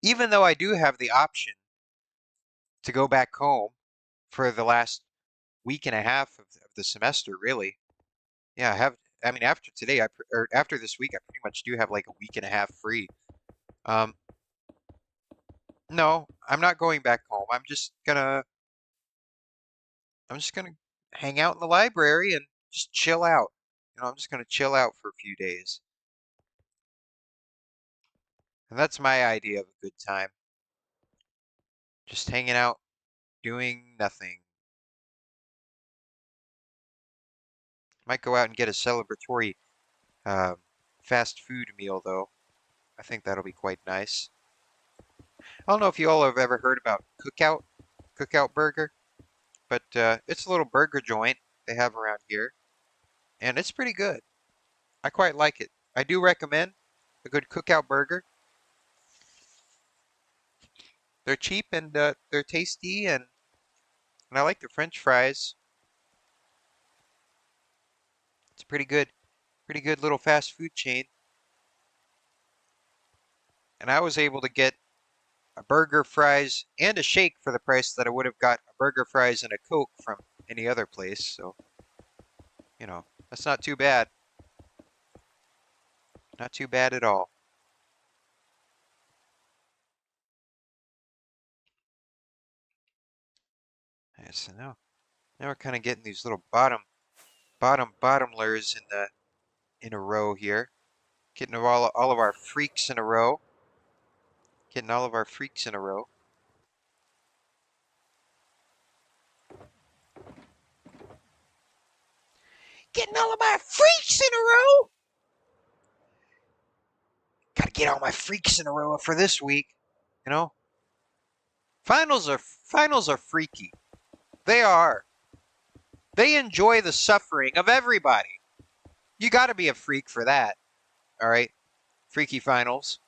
even though I do have the option to go back home for the last week and a half of the semester, really, yeah, I have. I mean, after today, or after this week, I pretty much do have like a week and a half free. Um, no, I'm not going back home. I'm just gonna hang out in the library and just chill out. I'm just gonna chill out for a few days. And that's my idea of a good time. Just hanging out, doing nothing. Might go out and get a celebratory um, fast food meal, though. I think that'll be quite nice. I don't know if you all have ever heard about Cookout Burger, but it's a little burger joint they have around here, and it's pretty good. I quite like it. I do recommend a good Cookout Burger. They're cheap and they're tasty, and I like the French fries. It's pretty good little fast food chain. And I was able to get a burger, fries, and a shake for the price that I would have got a burger, fries, and a Coke from any other place. So, that's not too bad. Not too bad at all. Yeah, so now we're kind of getting these little bottom layers in a row here. Getting all of our freaks in a row. Getting all of our freaks in a row. Getting all of my freaks in a row. Gotta get all my freaks in a row for this week. You know, finals are freaky. They are. They enjoy the suffering of everybody. You got to be a freak for that. All right, freaky finals.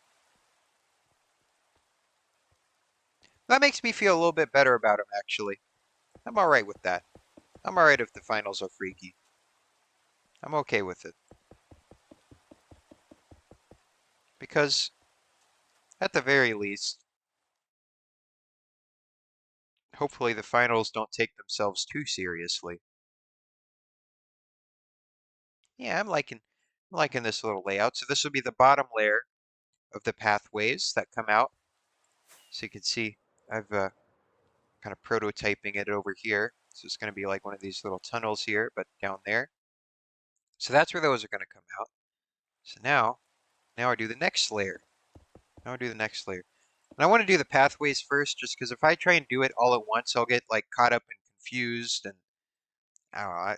That makes me feel a little bit better about them. Actually, I'm all right with that. I'm all right if the finals are freaky. I'm okay with it because, at the very least, hopefully the finals don't take themselves too seriously. Yeah, I'm liking this little layout. So this will be the bottom layer of the pathways that come out. So you can see I've kind of prototyping it over here. So it's going to be like one of these little tunnels here, but down there. So that's where those are going to come out. So now I do the next layer. Now I do the next layer. And I want to do the pathways first, just because if I try and do it all at once, I'll get like caught up and confused, and I don't know.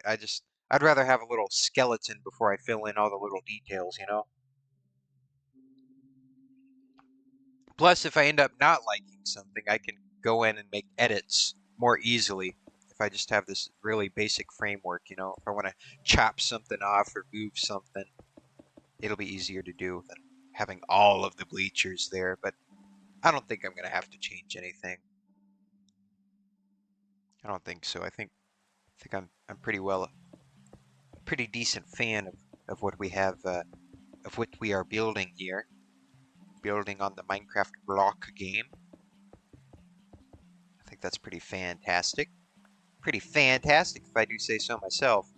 I'd rather have a little skeleton before I fill in all the little details. Plus, if I end up not liking something, I can go in and make edits more easily if I just have this really basic framework. If I want to chop something off or move something, it'll be easier to do than having all of the bleachers there. But I don't think I'm going to have to change anything. I don't think so. I think I'm pretty decent fan of what we have, of what we are building here. Building on the Minecraft block game. I think that's pretty fantastic. Pretty fantastic, if I do say so myself.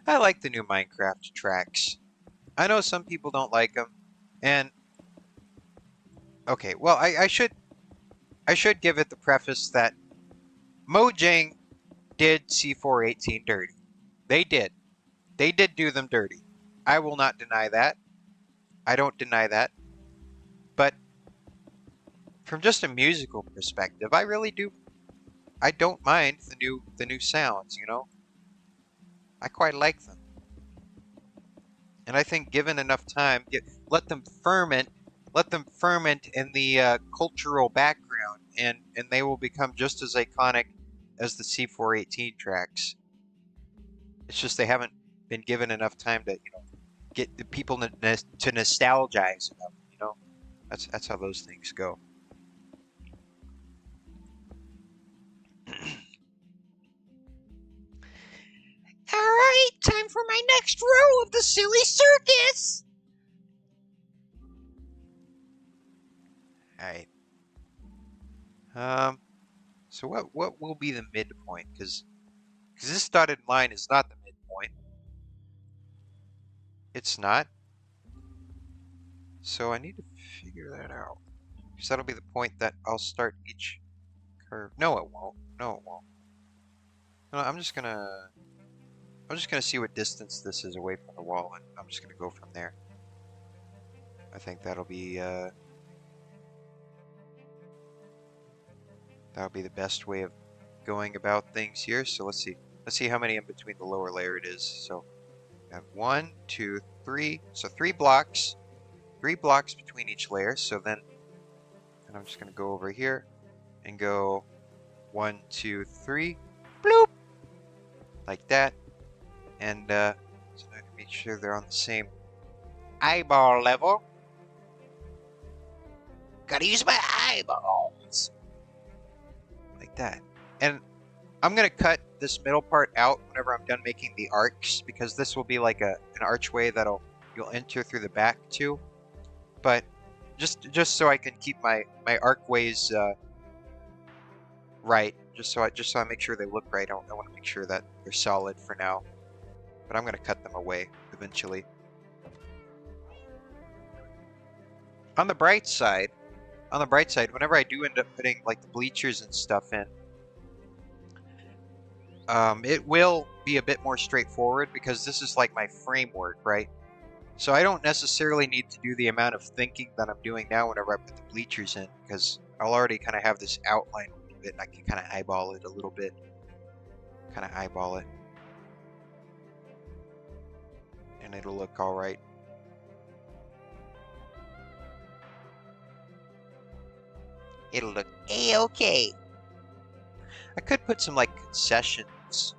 I like the new Minecraft tracks. I know some people don't like them, and okay, well, I should give it the preface that Mojang did C418 dirty. They did. They did do them dirty. I will not deny that. I don't deny that. But from just a musical perspective, I really do. I don't mind the new sounds. I quite like them, and I think given enough time, let them ferment, let them ferment in the cultural background, and they will become just as iconic as the C418 tracks. It's just they haven't been given enough time to get the people to nostalgize about them. That's how those things go. All right, time for my next row of the silly circus. All right. So what will be the midpoint? Because this dotted line is not the midpoint. It's not. So I need to figure that out. Because that'll be the point that I'll start each curve. No, it won't. No, it won't. No, I'm just gonna see what distance this is away from the wall, and I'm just gonna go from there. I think that'll be the best way of going about things here. So let's see. Let's see how many in between the lower layer it is. So I have 1, 2, 3. So 3 blocks. 3 blocks between each layer. So then, and I'm just gonna go over here and go 1, 2, 3, bloop, like that. And so I can make sure they're on the same eyeball level. Gotta use my eyeballs. Like that. And I'm going to cut this middle part out whenever I'm done making the arcs, because this will be like an archway you'll enter through the back too. But just so I can keep my archways right, just so I make sure they look right. I want to make sure that they're solid for now. But I'm going to cut them away eventually. On the bright side, whenever I do end up putting like the bleachers and stuff in, it will be a bit more straightforward because this is like my framework, right? So I don't necessarily need to do the amount of thinking that I'm doing now whenever I put the bleachers in, because I'll already kind of have this outline a little bit, and I can kind of eyeball it a little bit. Kind of eyeball it. And it'll look all right. It'll look a-okay. I could put some like concessions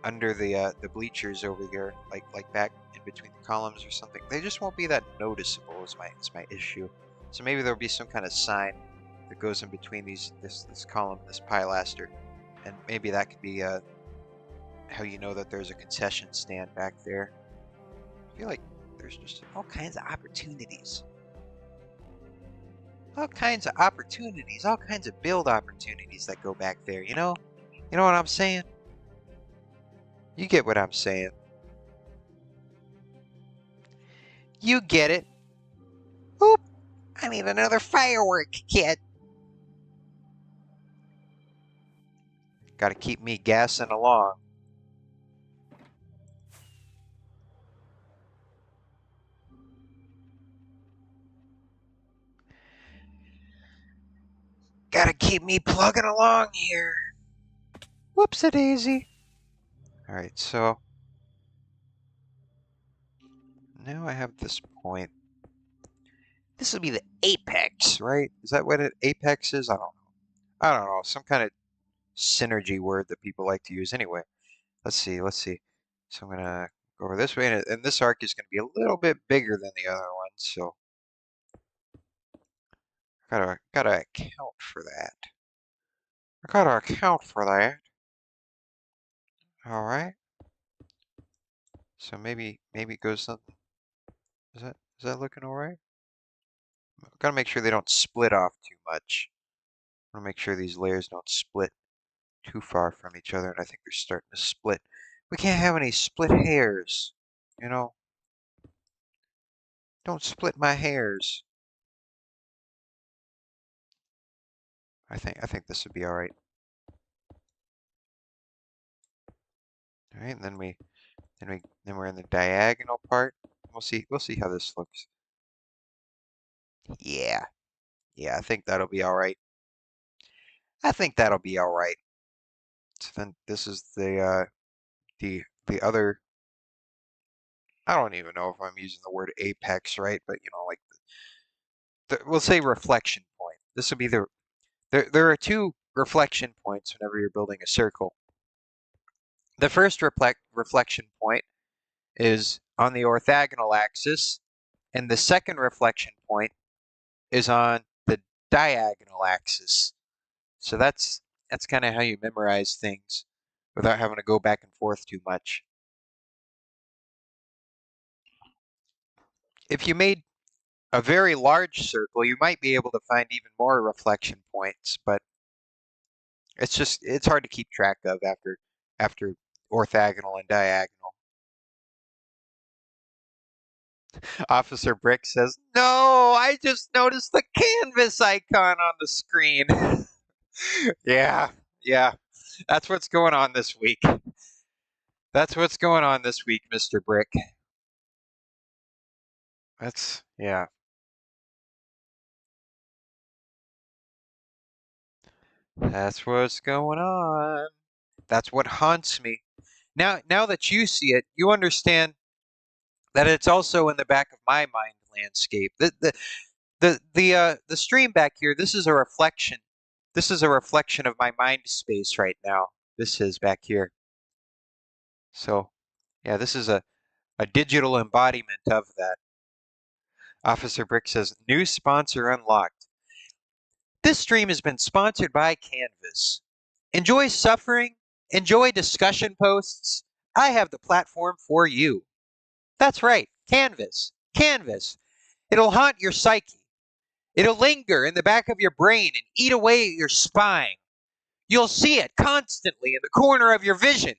under the bleachers over here, like back in between the columns or something. They just won't be that noticeable. Is my issue. So maybe there'll be some kind of sign that goes in between this column, this pilaster, and maybe that could be how you know that there's a concession stand back there. I feel like there's just all kinds of opportunities. All kinds of opportunities, all kinds of build opportunities that go back there, you know? You know what I'm saying? You get what I'm saying. You get it. Oop! I need another firework kit. Gotta keep me gassing along. Gotta keep me plugging along here. Whoops-a-daisy. Alright, so now I have this point. This will be the apex, right? Is that what it apex is? I don't know. I don't know. Some kind of synergy word that people like to use. Anyway, let's see. So I'm gonna go over this way, and this arc is gonna be a little bit bigger than the other one. So gotta account for that. I gotta account for that. All right. So maybe it goes something. Is that looking all right? Gotta make sure they don't split off too much. I want to make sure these layers don't split too far from each other, and I think they're starting to split. We can't have any split hairs, you know? Don't split my hairs. I think this would be all right. All right, and then we're in the diagonal part. We'll see how this looks. Yeah. Yeah, I think that'll be all right. I think that'll be all right. So then this is the other. I don't even know if I'm using the word apex right, but like we'll say reflection point. This will be there are two reflection points whenever you're building a circle. The first reflection point is on the orthogonal axis, and the second reflection point is on the diagonal axis. So that's kind of how you memorize things without having to go back and forth too much. If you made a very large circle, you might be able to find even more reflection points, but it's hard to keep track of after orthogonal and diagonal. Officer Brick says, "No, I just noticed the canvas icon on the screen." Yeah, yeah. That's what's going on this week. That's what's going on this week, Mr. Brick. Yeah. That's what's going on. That's what haunts me. Now that you see it, you understand that it's also in the back of my mind landscape. The stream back here, this is a reflection. This is a reflection of my mind space right now. This is back here. So, yeah, this is a digital embodiment of that. Officer Brick says, new sponsor unlocked. This stream has been sponsored by Canvas. Enjoy suffering? Enjoy discussion posts? I have the platform for you. That's right, Canvas. Canvas. It'll haunt your psyche. It'll linger in the back of your brain and eat away at your spine. You'll see it constantly in the corner of your vision.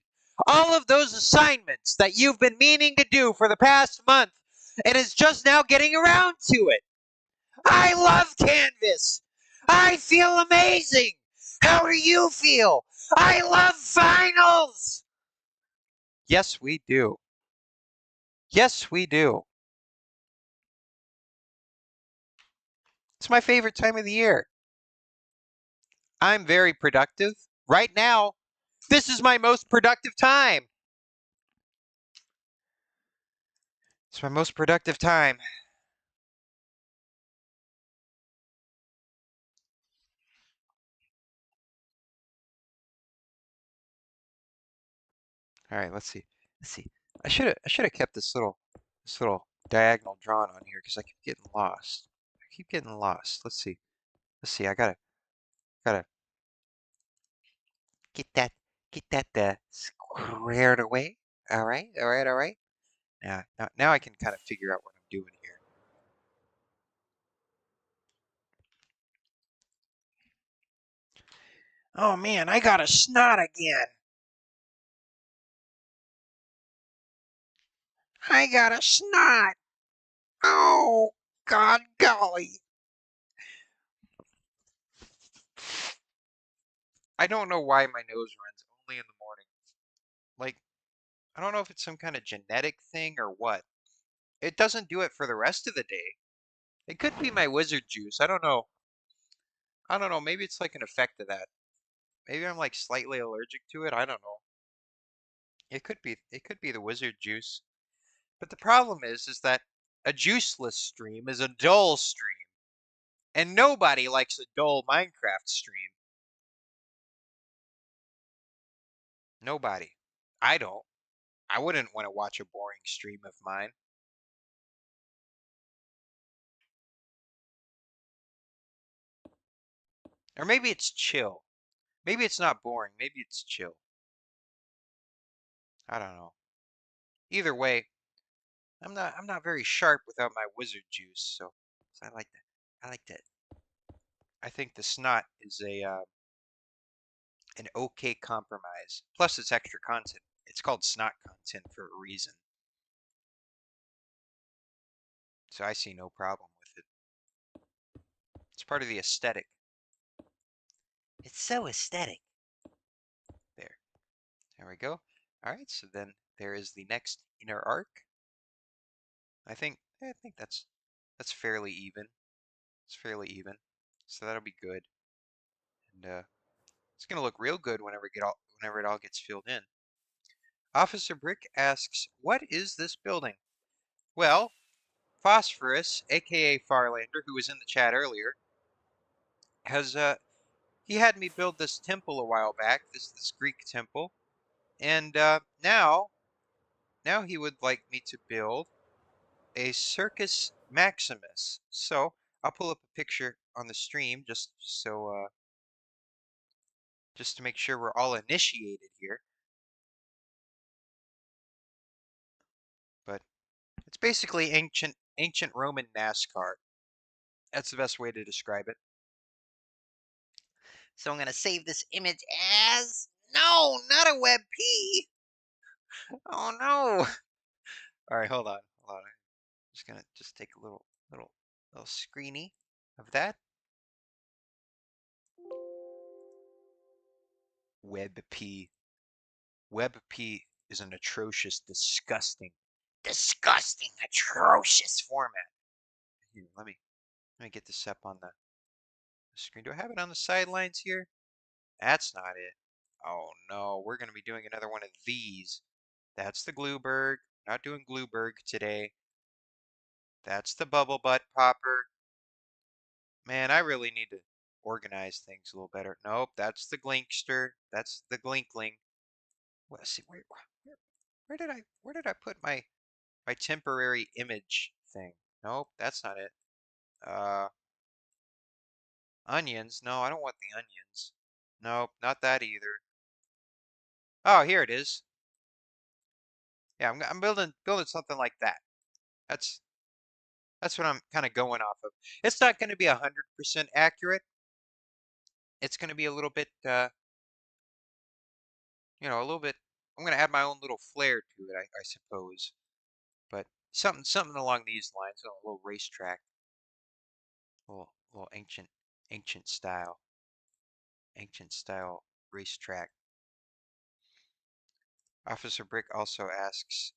All of those assignments that you've been meaning to do for the past month and is just now getting around to it. I love Canvas. I feel amazing. How do you feel? I love finals. Yes, we do. Yes, we do. It's my favorite time of the year. I'm very productive. Right now, this is my most productive time. It's my most productive time. All right, let's see. Let's see. I should have kept this little diagonal drawn on here because I keep getting lost. I keep getting lost. Let's see. Let's see. I gotta get that get that squared away. All right. All right. All right. Now I can kind of figure out what I'm doing here. Oh man, I got a snot again. I got a snot. Oh, God golly. I don't know why my nose runs only in the morning. Like, I don't know if it's some kind of genetic thing or what. It doesn't do it for the rest of the day. It could be my wizard juice. I don't know. I don't know. Maybe it's like an effect of that. Maybe I'm like slightly allergic to it. I don't know. It could be the wizard juice. But the problem is that a juiceless stream is a dull stream. And nobody likes a dull Minecraft stream. Nobody. I don't. I wouldn't want to watch a boring stream of mine. Or maybe it's chill. Maybe it's not boring. Maybe it's chill. I don't know. Either way, I'm not very sharp without my wizard juice, so I like that. I like to. I think the snot is a an okay compromise. Plus, it's extra content. It's called snot content for a reason. So I see no problem with it. It's part of the aesthetic. It's so aesthetic. There. There we go. All right, so then there is the next inner arc. I think that's fairly even. It's fairly even. So that'll be good. And it's gonna look real good whenever it all gets filled in. Officer Brick asks, "What is this building?" Well, Phosphorus, aka Farlander, who was in the chat earlier, has he had me build this temple a while back, this Greek temple, and now he would like me to build a Circus Maximus. So I'll pull up a picture on the stream just to make sure we're all initiated here. But it's basically ancient Roman NASCAR. That's the best way to describe it. So I'm gonna save this image as no, not a WebP. Oh no! All right, hold on, hold on. I'm just gonna take a little screeny of that. WebP. WebP is an atrocious, Disgusting, atrocious. format. Here, let me get this up on the screen. Do I have it on the sidelines here? That's not it. Oh no, we're gonna be doing another one of these. That's the Glueberg. Not doing Glueberg today. That's the Bubble Butt Popper. Man, I really need to organize things a little better. Nope, that's the Glinkster. That's the Glinkling. Let's see, where did I put my temporary image thing? Nope, that's not it. Uh, onions. No, I don't want the onions. Nope, not that either. Oh, here it is. Yeah, I'm building something like that. That's that's what I'm kind of going off of. It's not going to be 100% accurate. It's going to be a little bit, a little bit. I'm going to add my own little flair to it, I suppose. But something along these lines, a little racetrack, little ancient style racetrack. Officer Brick also asks,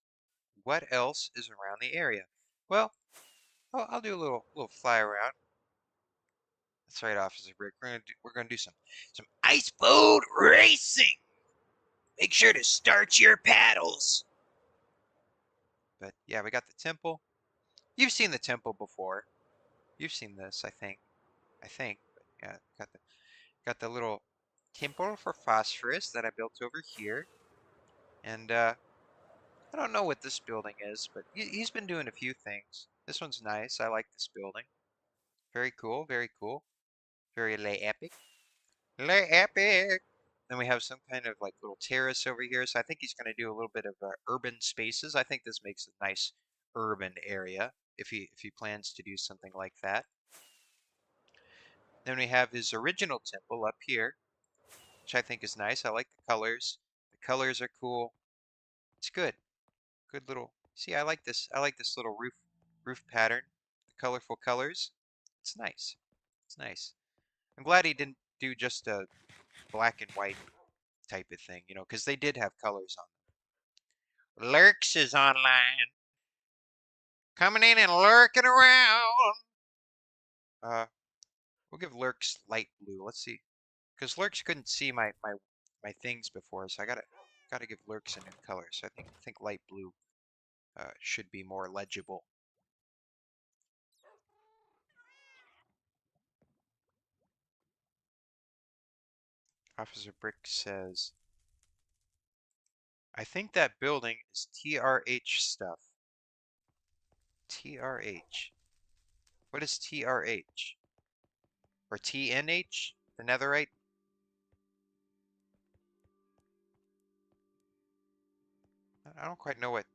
"What else is around the area?" Well, I'll do a little fly around. That's right, Officer Brick. We're gonna do some Ice boat racing. Make sure to start your paddles. But yeah, we got the temple. You've seen the temple before. You've seen this, I think. But yeah, got the little temple for Phosphorus that I built over here. And I don't know what this building is, but he's been doing a few things. This one's nice. I like this building. Very cool, very cool. Very lay epic. Lay epic. Then we have some kind of like little terrace over here. So I think he's going to do a little bit of urban spaces. I think this makes a nice urban area if he plans to do something like that. Then we have his original temple up here, which I think is nice. I like the colors. The colors are cool. It's good. Good little. See, I like this. I like this little roof pattern. The colorful colors. It's nice. It's nice. I'm glad he didn't do just a black and white type of thing, because they did have colors on them. Lurks is online. Coming in and lurking around. Uh, we'll give Lurks light blue. Let's see. Because Lurks couldn't see my things before, so I gotta give Lurks a new color. So I think light blue should be more legible. Officer Brick says, "I think that building is TRH stuff." TRH. What is TRH? Or TNH? The netherite? I don't quite know what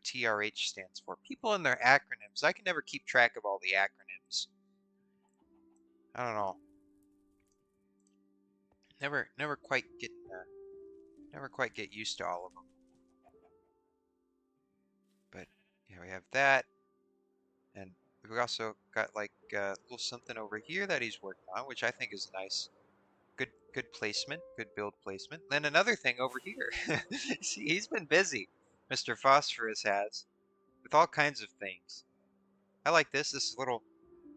TRH stands for. People and their acronyms. I can never keep track of all the acronyms. I don't know. Never quite get used to all of them. But yeah, we have that, and we also got like a little something over here that he's working on, which I think is nice. Good placement, good build placement. Then another thing over here. See, he's been busy, Mr. Phosphorus has, with all kinds of things. I like this little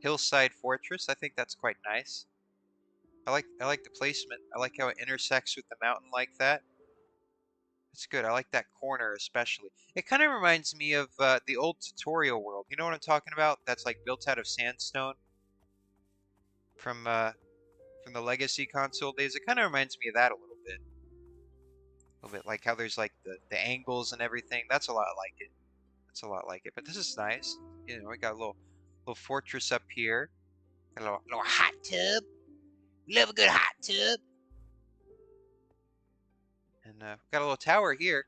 hillside fortress. I think that's quite nice. I like the placement. I like how it intersects with the mountain like that. It's good. I like that corner especially. It kind of reminds me of the old tutorial world. You know what I'm talking about? That's like built out of sandstone from uh, from the Legacy console days. It kind of reminds me of that a little bit. A little bit like how there's like the angles and everything. That's a lot like it. That's a lot like it. But this is nice. You know, we got a little fortress up here. Got a Little hot tub. Love a good hot tub. and got a little tower here,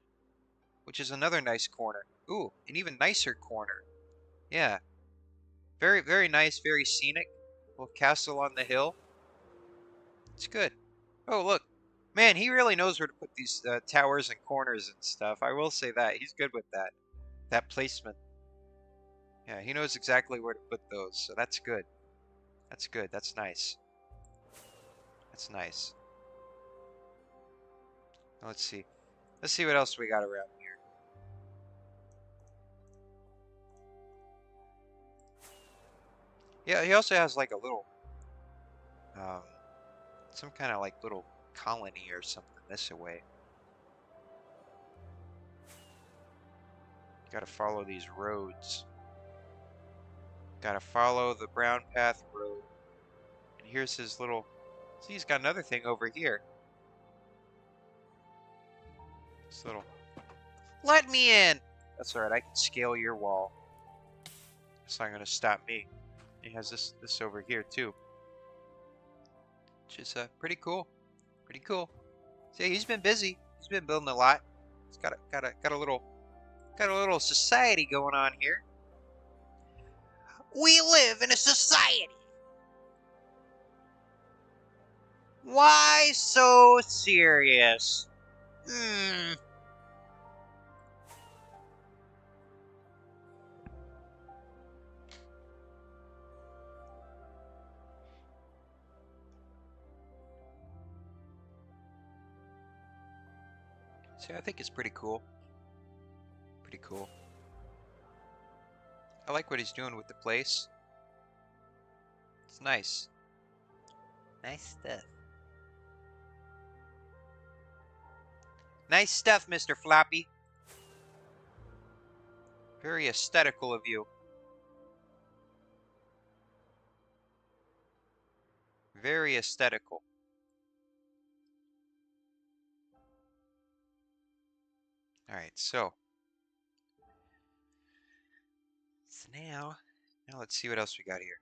which is another nice corner. Ooh, an even nicer corner. Yeah, very nice, very scenic. Little castle on the hill. It's good. Oh, look. Man, he really knows where to put these towers and corners and stuff. I will say that. He's good with that. That placement. Yeah, he knows exactly where to put those, so that's good. That's good. That's nice. That's nice. Now, let's see. Let's see what else we got around here. Yeah, he also has like a little, um, some kind of like little colony or something this away. Gotta follow these roads. Gotta follow the Brown Path Road. And here's his little. See, he's got another thing over here. This little. Let me in! That's alright, I can scale your wall. It's not gonna stop me. He has this over here too. Which is pretty cool. Pretty cool. See, he's been busy. He's been building a lot. He's got a little society going on here. We live in a society. Why so serious? Hmm. See, I think it's pretty cool. Pretty cool. I like what he's doing with the place. It's nice. Nice stuff. Nice stuff, Mr. Floppy. Very aesthetical of you. Very aesthetical. Alright, so now let's see what else we got here.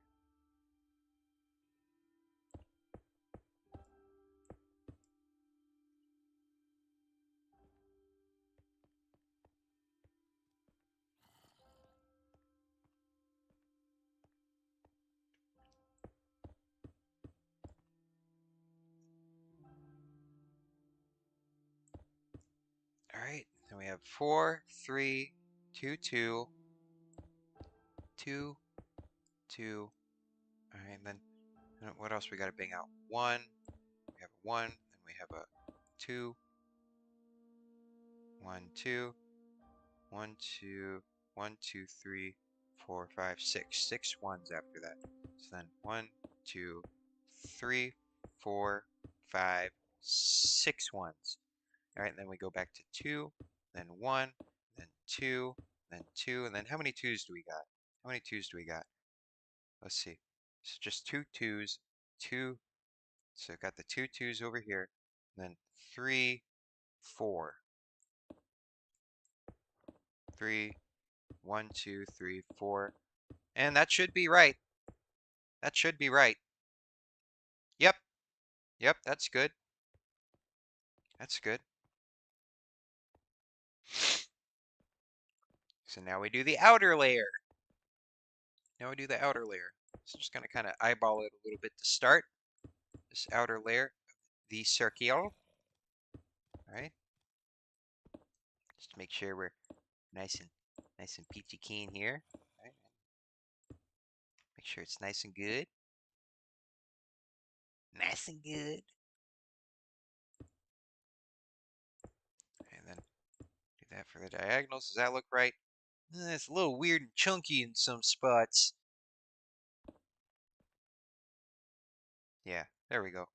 Alright, then we have 4, 3, 2, 2, 2, 2. Alright, and then what else we gotta bang out? 1. We have a 1, then we have a 2. 1, 2. 1, 2, 1, 2, 3, 4, 5, 6. 6 ones after that. So then 1, 2, 3, 4, 5, 6 ones. All right, then we go back to 2, then 1, then 2, then 2, and then how many 2s do we got? How many 2s do we got? Let's see. So just 2 2s, 2. So got the 2 2s over here, then 3, 4. 3, 1, 2, 3, 4. And that should be right. That should be right. Yep. Yep, that's good. That's good. So now we do the outer layer. Now we do the outer layer. So I'm just going to kind of eyeball it a little bit to start. This outer layer, the circle. All right. Just to make sure we're nice and peachy keen here. All right. Make sure it's nice and good. Nice and good. And then do that for the diagonals. Does that look right? It's a little weird and chunky in some spots. Yeah, there we go.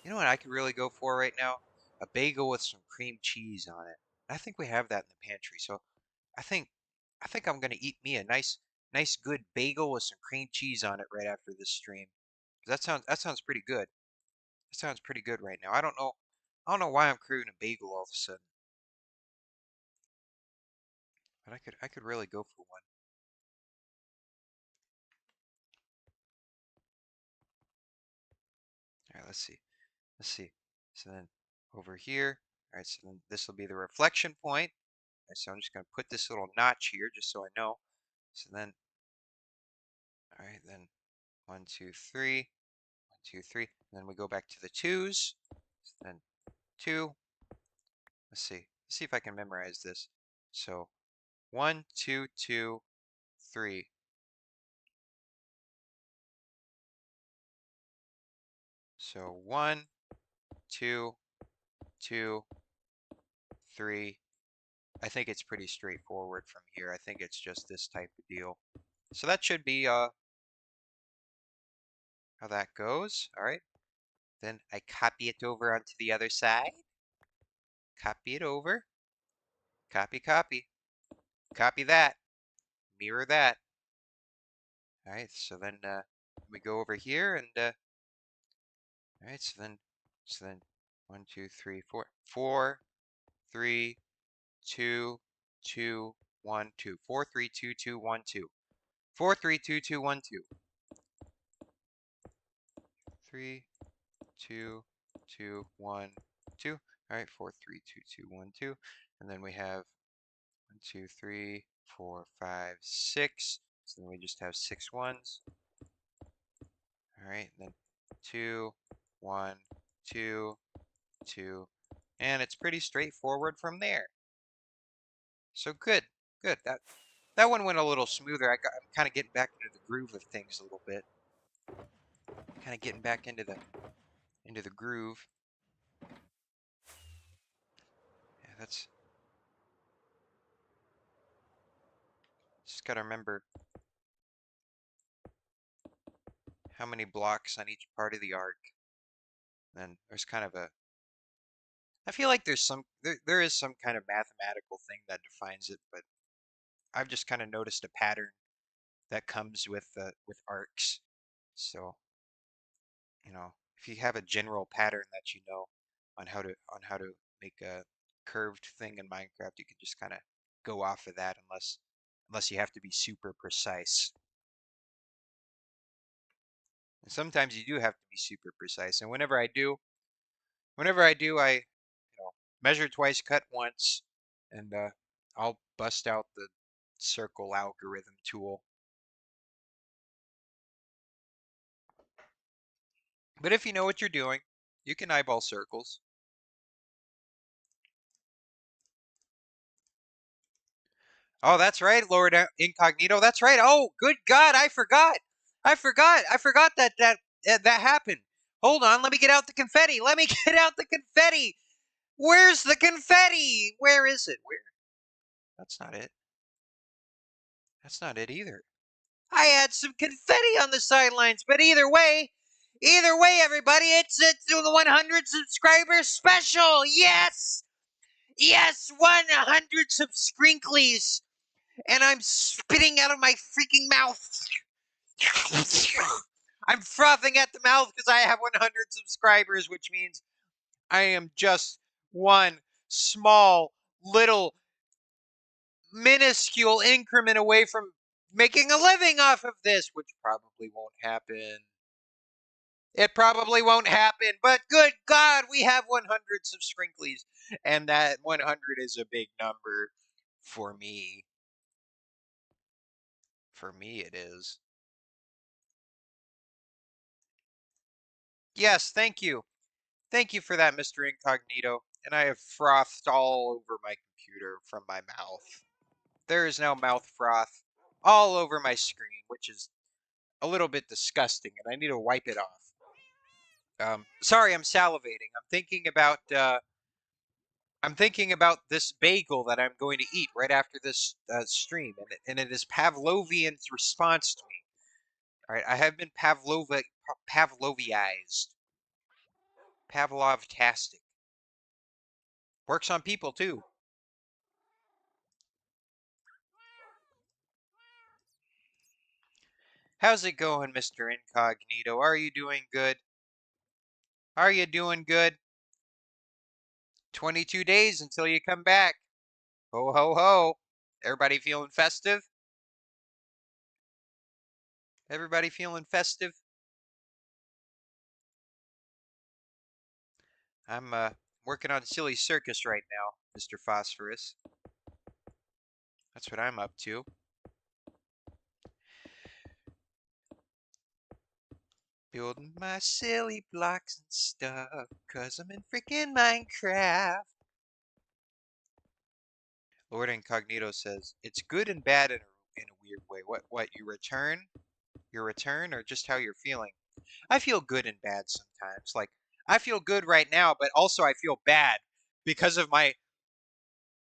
You know what I could really go for right now? A bagel with some cream cheese on it. I think we have that in the pantry, so I think I think I'm gonna eat me a nice good bagel with some cream cheese on it right after this stream. That sounds pretty good. That sounds pretty good right now. I don't know why I'm craving a bagel all of a sudden, but I could really go for one. All right, let's see. Let's see. So then over here, all right, so then this will be the reflection point. All right, so I'm just gonna put this little notch here just so I know. So then, all right, then 1, 2, 3, 1, 2, 3. And then we go back to the twos. So then 2. Let's see. Let's see if I can memorize this. So 1, 2, 2, 3. So 1, 2, 2, 3. I think it's pretty straightforward from here. I think it's just this type of deal. So that should be how that goes. All right. Then I copy it over onto the other side. Copy it over. Copy, copy. Copy that. Mirror that. All right. So then we go over here and all right. So then 1, 2, 3, 4. 4, 3, 2, 2, 1, 2. 4, 3, 2, 2, 1, 2. 4, 3, 2, 2, 1, 2. 3, 2, 2, 1, 2. All right, 4, 3, 2, 2, 1, 2. And then we have 1, 2, 3, 4, 5, 6. So then we just have 6 ones. All right, and then 2, 1, 2, 2. And it's pretty straightforward from there. So good, good. That one went a little smoother. I'm kind of getting back into the groove of things a little bit. Kind of getting back into the groove. Yeah, that's just got to remember how many blocks on each part of the arc. And there's kind of I feel like there is some kind of mathematical thing that defines it, but I've just kind of noticed a pattern that comes with arcs. So, if you have a general pattern that you know on how to make a curved thing in Minecraft, you can just kind of go off of that unless you have to be super precise. And sometimes you do have to be super precise. And whenever I do, measure twice, cut once, and I'll bust out the circle algorithm tool. But if you know what you're doing, you can eyeball circles. Oh, that's right, Lord Incognito. That's right. Oh, good God, I forgot. I forgot that happened. Hold on, let me get out the confetti. Let me get out the confetti. Where's the confetti? Where is it? Where? That's not it. That's not it either. I had some confetti on the sidelines, but either way, everybody, it's the 100 subscriber special. Yes, yes, 100 subscrinklies, and I'm spitting out of my freaking mouth. I'm frothing at the mouth because I have 100 subscribers, which means I am just one small little minuscule increment away from making a living off of this, which probably won't happen. It probably won't happen, but good God, we have 100 subscrinklies, and that 100 is a big number for me. For me, it is. Yes, thank you. Thank you for that, Mr. Incognito. And I have frothed all over my computer from my mouth. There is now mouth froth all over my screen, which is a little bit disgusting, and I need to wipe it off. Sorry, I'm salivating. I'm thinking about this bagel that I'm going to eat right after this stream, and it is Pavlovian's response to me. All right, I have been Pavloviized, Pavlov-tastic. Works on people too. How's it going, Mr. Incognito? Are you doing good? Are you doing good? 22 days until you come back. Ho, ho, ho. Everybody feeling festive? Everybody feeling festive? I'm working on Silly Circus right now, Mr. Phosphorus. That's what I'm up to. Building my silly blocks and stuff, 'cause I'm in freaking Minecraft. Lord Incognito says, it's good and bad in a weird way. What, you return? Your return, or just how you're feeling? I feel good and bad sometimes. Like, I feel good right now, but also I feel bad because of my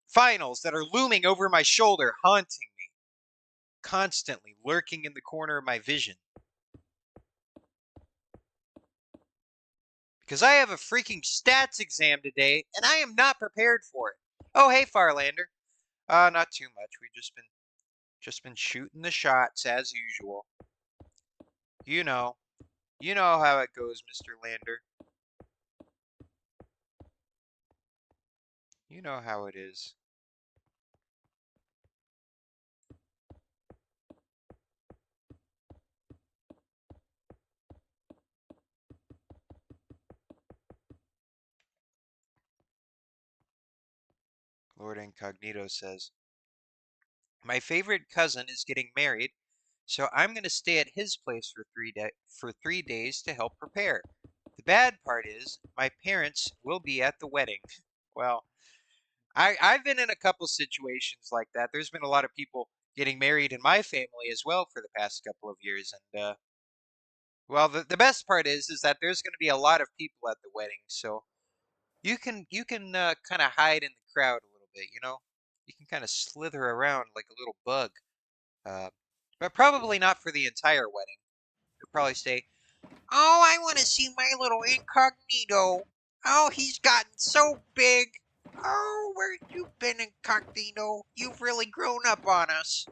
finals that are looming over my shoulder, haunting me, constantly lurking in the corner of my vision. Because I have a freaking stats exam today, and I am not prepared for it. Oh, hey, Farlander. Not too much. We've just been shooting the shots as usual. You know, you know how it goes, Mr. Lander. You know how it is. Lord Incognito says, my favorite cousin is getting married, so I'm going to stay at his place for 3 days to help prepare. The bad part is my parents will be at the wedding. Well, I've been in a couple situations like that. There's been a lot of people getting married in my family as well for the past couple of years, and well, the best part is that there's going to be a lot of people at the wedding, so you can kind of hide in the crowd a little bit, you know. You can kind of slither around like a little bug, uh, but probably not for the entire wedding. You'll probably say, "Oh, I want to see my little incognito. Oh, he's gotten so big. Oh, where you been, incognito? You've really grown up on us."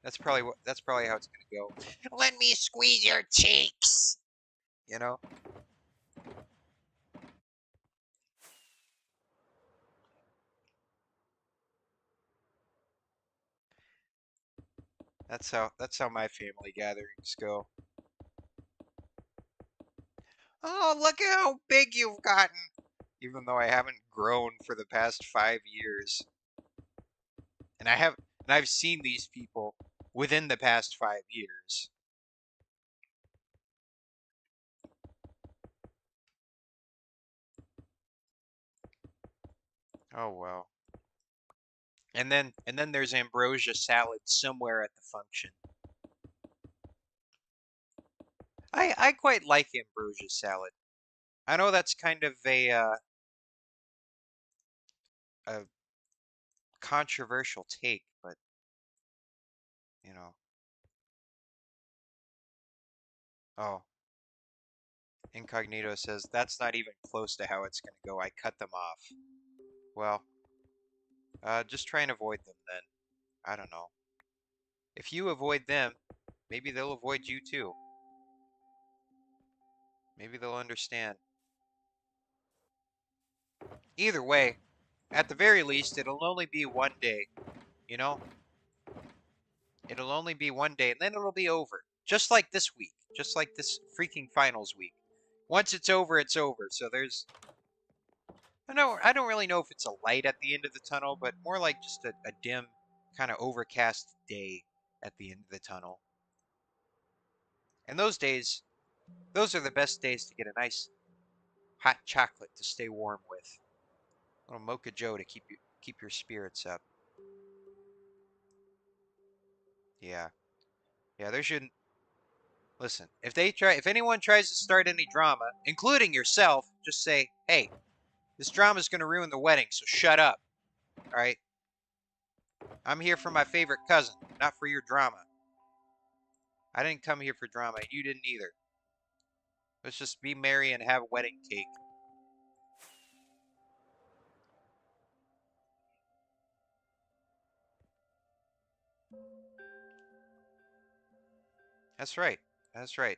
That's probably how it's gonna go. Let me squeeze your cheeks. You know, that's how my family gatherings go. Oh, look at how big you've gotten. Even though I haven't grown for the past 5 years, and I've seen these people within the past 5 years. Oh well. And then there's ambrosia salad somewhere at the function. I quite like ambrosia salad. I know that's kind of a controversial take, but you know. Oh, Incognito says that's not even close to how it's gonna go. I cut them off. Well, just try and avoid them then. I don't know. If you avoid them, maybe they'll avoid you too. Maybe they'll understand. Either way, at the very least, it'll only be one day. You know? It'll only be one day, and then it'll be over. Just like this week. Just like this freaking finals week. Once it's over, it's over. So there's... I don't really know if it's a light at the end of the tunnel, but more like just a dim, kind of overcast day. at the end of the tunnel. And those days, those are the best days to get a nice hot chocolate to stay warm with. A little Mocha Joe to keep your spirits up. Yeah. Yeah, there shouldn't listen. If anyone tries to start any drama, including yourself, just say, "Hey, this drama's going to ruin the wedding, so shut up." All right? I'm here for my favorite cousin, not for your drama. I didn't come here for drama, and you didn't either. Let's just be merry and have wedding cake. That's right. That's right.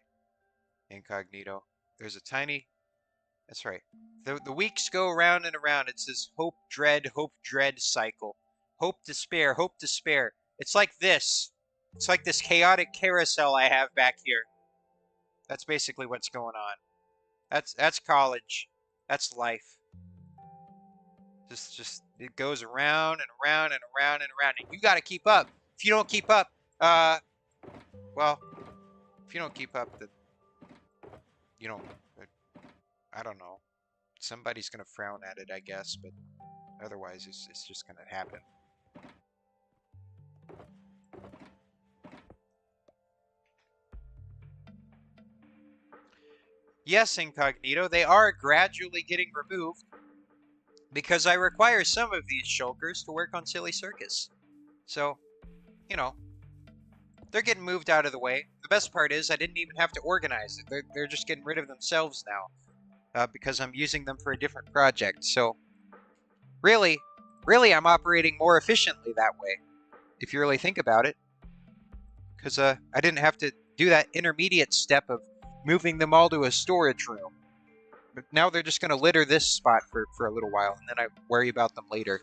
Incognito. There's a tiny. That's right. The weeks go around and around. It's this hope, dread cycle. Hope, despair, hope, despair. It's like this. It's like this chaotic carousel I have back here. That's basically what's going on. That's college. That's life. Just it goes around and around and around and around. And you got to keep up. If you don't keep up, uh, well, if you don't keep up, then you know, I don't know. Somebody's gonna frown at it, I guess, but otherwise, it's just gonna happen. Yes, Incognito, they are gradually getting removed because I require some of these shulkers to work on Silly Circus. So, you know, they're getting moved out of the way. The best part is I didn't even have to organize it. They're just getting rid of themselves now because I'm using them for a different project. So, really, I'm operating more efficiently that way, if you really think about it. Because I didn't have to do that intermediate step of moving them all to a storage room. But now they're just going to litter this spot for a little while, and then I worry about them later.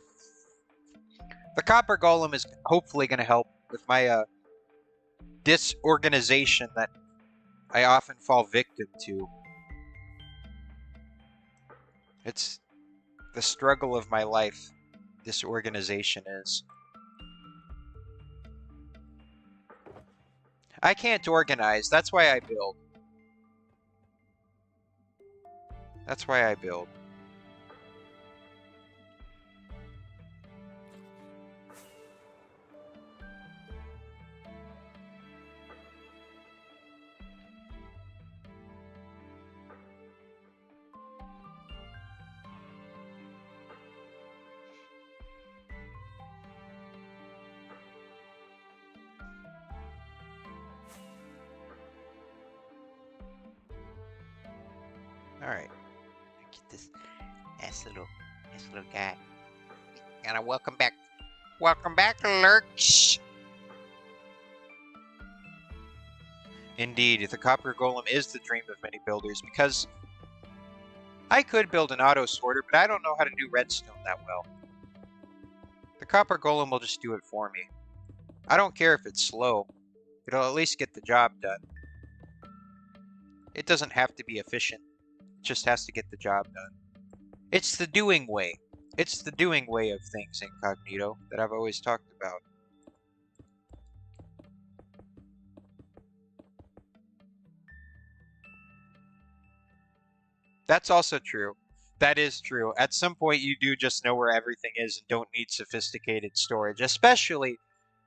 The Copper Golem is hopefully going to help with my disorganization that I often fall victim to. It's the struggle of my life, disorganization is. I can't organize, that's why I build. That's why I build. Alright. Get this nice little guy. And welcome back. Welcome back, Lurch. Indeed, the Copper Golem is the dream of many builders because I could build an auto sorter, but I don't know how to do redstone that well. The Copper Golem will just do it for me. I don't care if it's slow. It'll at least get the job done. It doesn't have to be efficient. It just has to get the job done. It's the doing way. It's the doing way of things, Incognito, that I've always talked about. That's also true. That is true. At some point, you do just know where everything is and don't need sophisticated storage, especially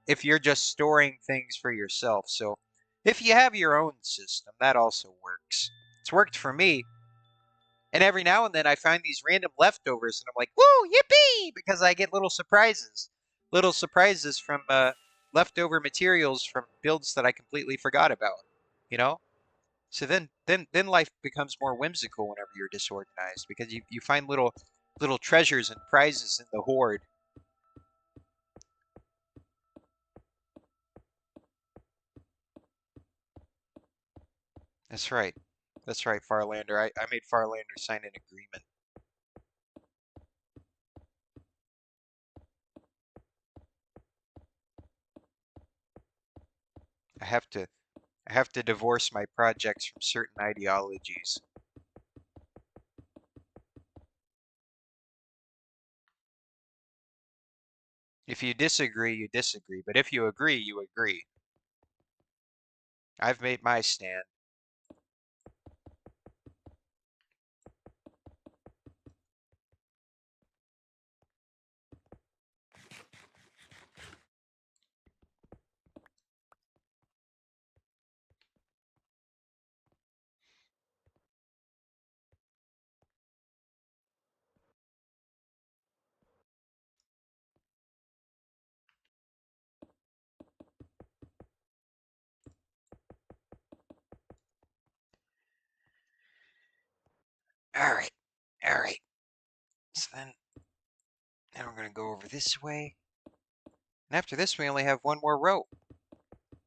if you're just storing things for yourself. So if you have your own system, that also works. It's worked for me. And every now and then I find these random leftovers and I'm like, woo, yippee! Because I get little surprises. Little surprises from leftover materials from builds that I completely forgot about. You know? So then life becomes more whimsical whenever you're disorganized because you find little treasures and prizes in the hoard. That's right. That's right, Farlander. I made Farlander sign an agreement. I have to I have to divorce my projects from certain ideologies. If you disagree, you disagree, but if you agree, you agree. I've made my stand. All right. All right. So then we're going to go over this way. And after this, we only have one more row.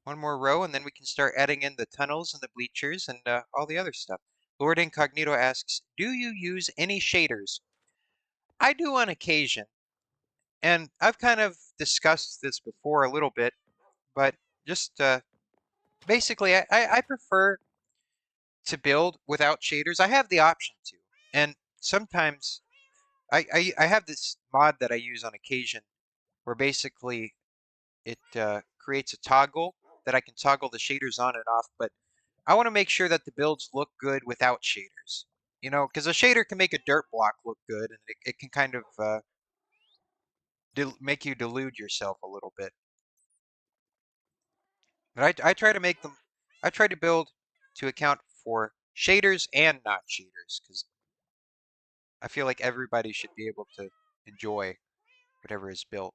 One more row, and then we can start adding in the tunnels and the bleachers and all the other stuff. Lord Incognito asks, do you use any shaders? I do on occasion. And I've kind of discussed this before a little bit, but just basically, I prefer to build without shaders. I have the option to. And sometimes I have this mod that I use on occasion where basically it creates a toggle that I can toggle the shaders on and off, but I want to make sure that the builds look good without shaders. You know, because a shader can make a dirt block look good, and it can kind of make you delude yourself a little bit. But I try to make them, I try to build to account for shaders and not shaders, because I feel like everybody should be able to enjoy whatever is built.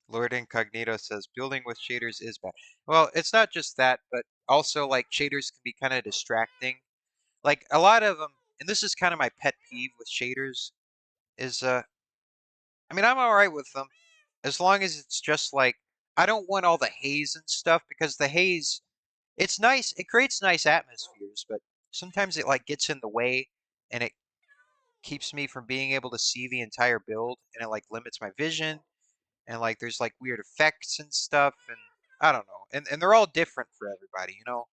Lord Incognito says building with shaders is bad. Well, it's not just that, but also like shaders can be kind of distracting. Like a lot of them, and this is kind of my pet peeve with shaders, is I mean, I'm all right with them as long as it's just like I don't want all the haze and stuff because the haze, it's nice, it creates nice atmospheres, but sometimes it like gets in the way and it keeps me from being able to see the entire build and it like limits my vision and like there's like weird effects and stuff and I don't know. And they're all different for everybody, you know.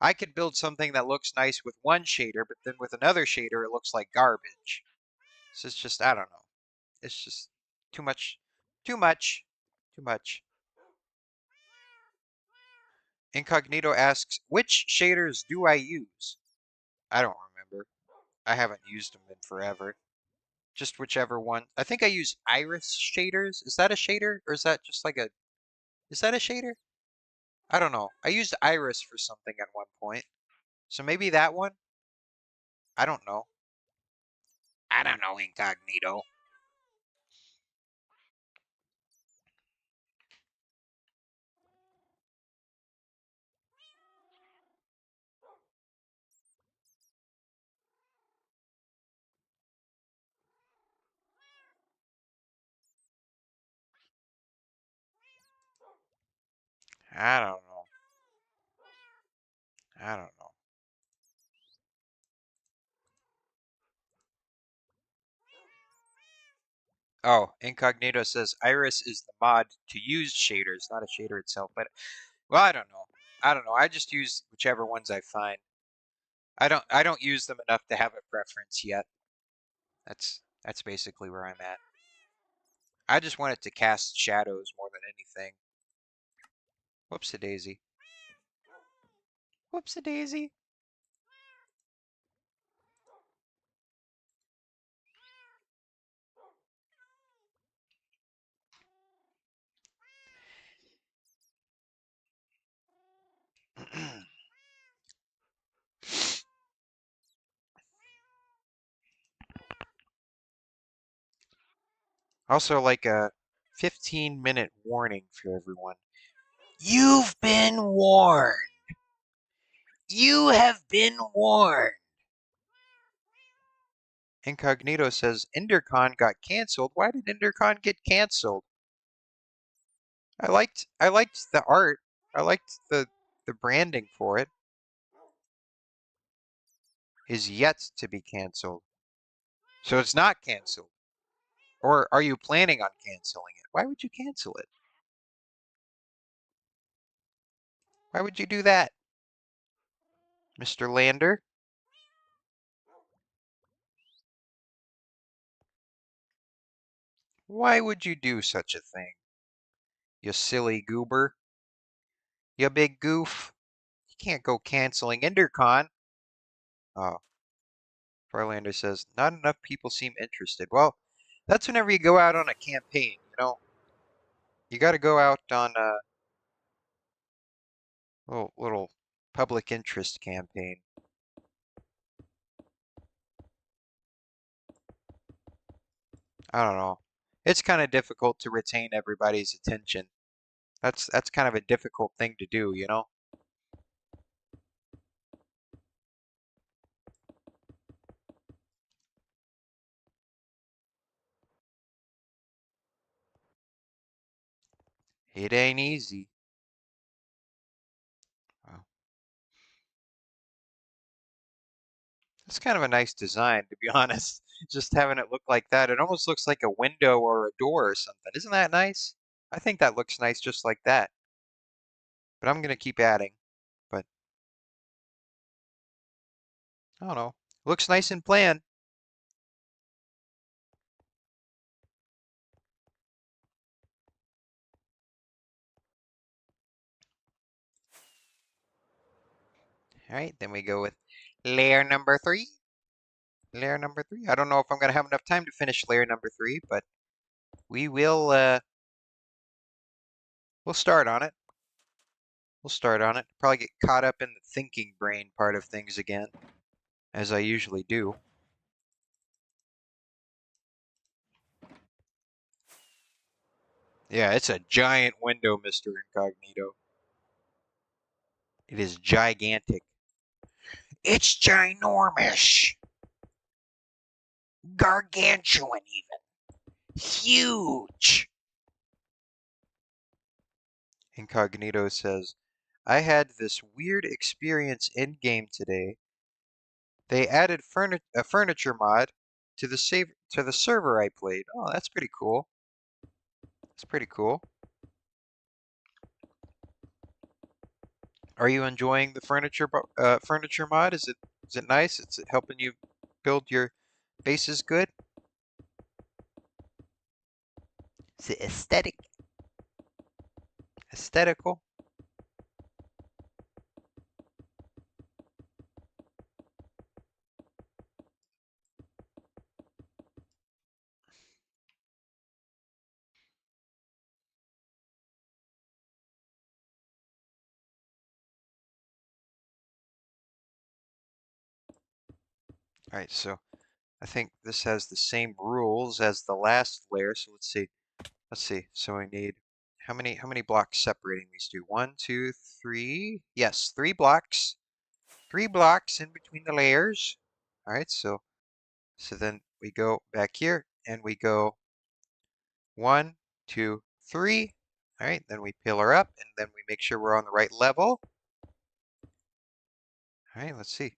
I could build something that looks nice with one shader, but then with another shader it looks like garbage. So it's just I don't know. It's just too much, too much, too much. Incognito asks, which shaders do I use? I don't remember. I haven't used them in forever. Just whichever one. I think I use iris shaders. Is that a shader? Or is that just like a... Is that a shader? I don't know. I used iris for something at one point. So maybe that one? I don't know. I don't know, Incognito. I don't know. I don't know. Oh, Incognito says iris is the mod to use shaders, not a shader itself. But, well, I don't know. I don't know. I just use whichever ones I find. I don't use them enough to have a preference yet. That's basically where I'm at. I just want it to cast shadows more than anything. Whoops a daisy. Whoops a daisy. Also, like a 15-minute warning for everyone. You've been warned. You have been warned. Incognito says EnderCon got canceled. Why did EnderCon get canceled? I liked the art. I liked the branding for it. Is yet to be canceled. So it's not canceled. Or are you planning on canceling it? Why would you cancel it? Why would you do that? Mr. Lander? Why would you do such a thing? You silly goober. You big goof. You can't go canceling Intercon. Oh, Farlander says, not enough people seem interested. Well, that's whenever you go out on a campaign, you know. You got to go out on a little public interest campaign. I don't know. It's kind of difficult to retain everybody's attention. That's kind of a difficult thing to do, you know. It ain't easy. Wow. It's kind of a nice design, to be honest. Just having it look like that. It almost looks like a window or a door or something. Isn't that nice? I think that looks nice just like that. But I'm gonna keep adding. But I don't know. Looks nice in plan. All right, then we go with layer number 3. Layer number 3. I don't know if I'm gonna have enough time to finish layer number 3, but we will we'll start on it. We'll start on it. Probably get caught up in the thinking brain part of things again, as I usually do. Yeah, it's a giant window, Mr. Incognito. It is gigantic. It's ginormous. Gargantuan, even. Huge. Incognito says, I had this weird experience in-game today. They added a furniture mod to the server I played. Oh, that's pretty cool. That's pretty cool. Are you enjoying the furniture mod? Is it nice? Is it helping you build your bases good? Is it aesthetic? Aesthetical? All right, so I think this has the same rules as the last layer. So let's see. Let's see. So we need how many blocks separating these two? 1, 2, 3. Yes, 3 blocks. 3 blocks in between the layers. All right, so then we go back here and we go 1, 2, 3. All right, then we pillar up and then we make sure we're on the right level. All right, let's see.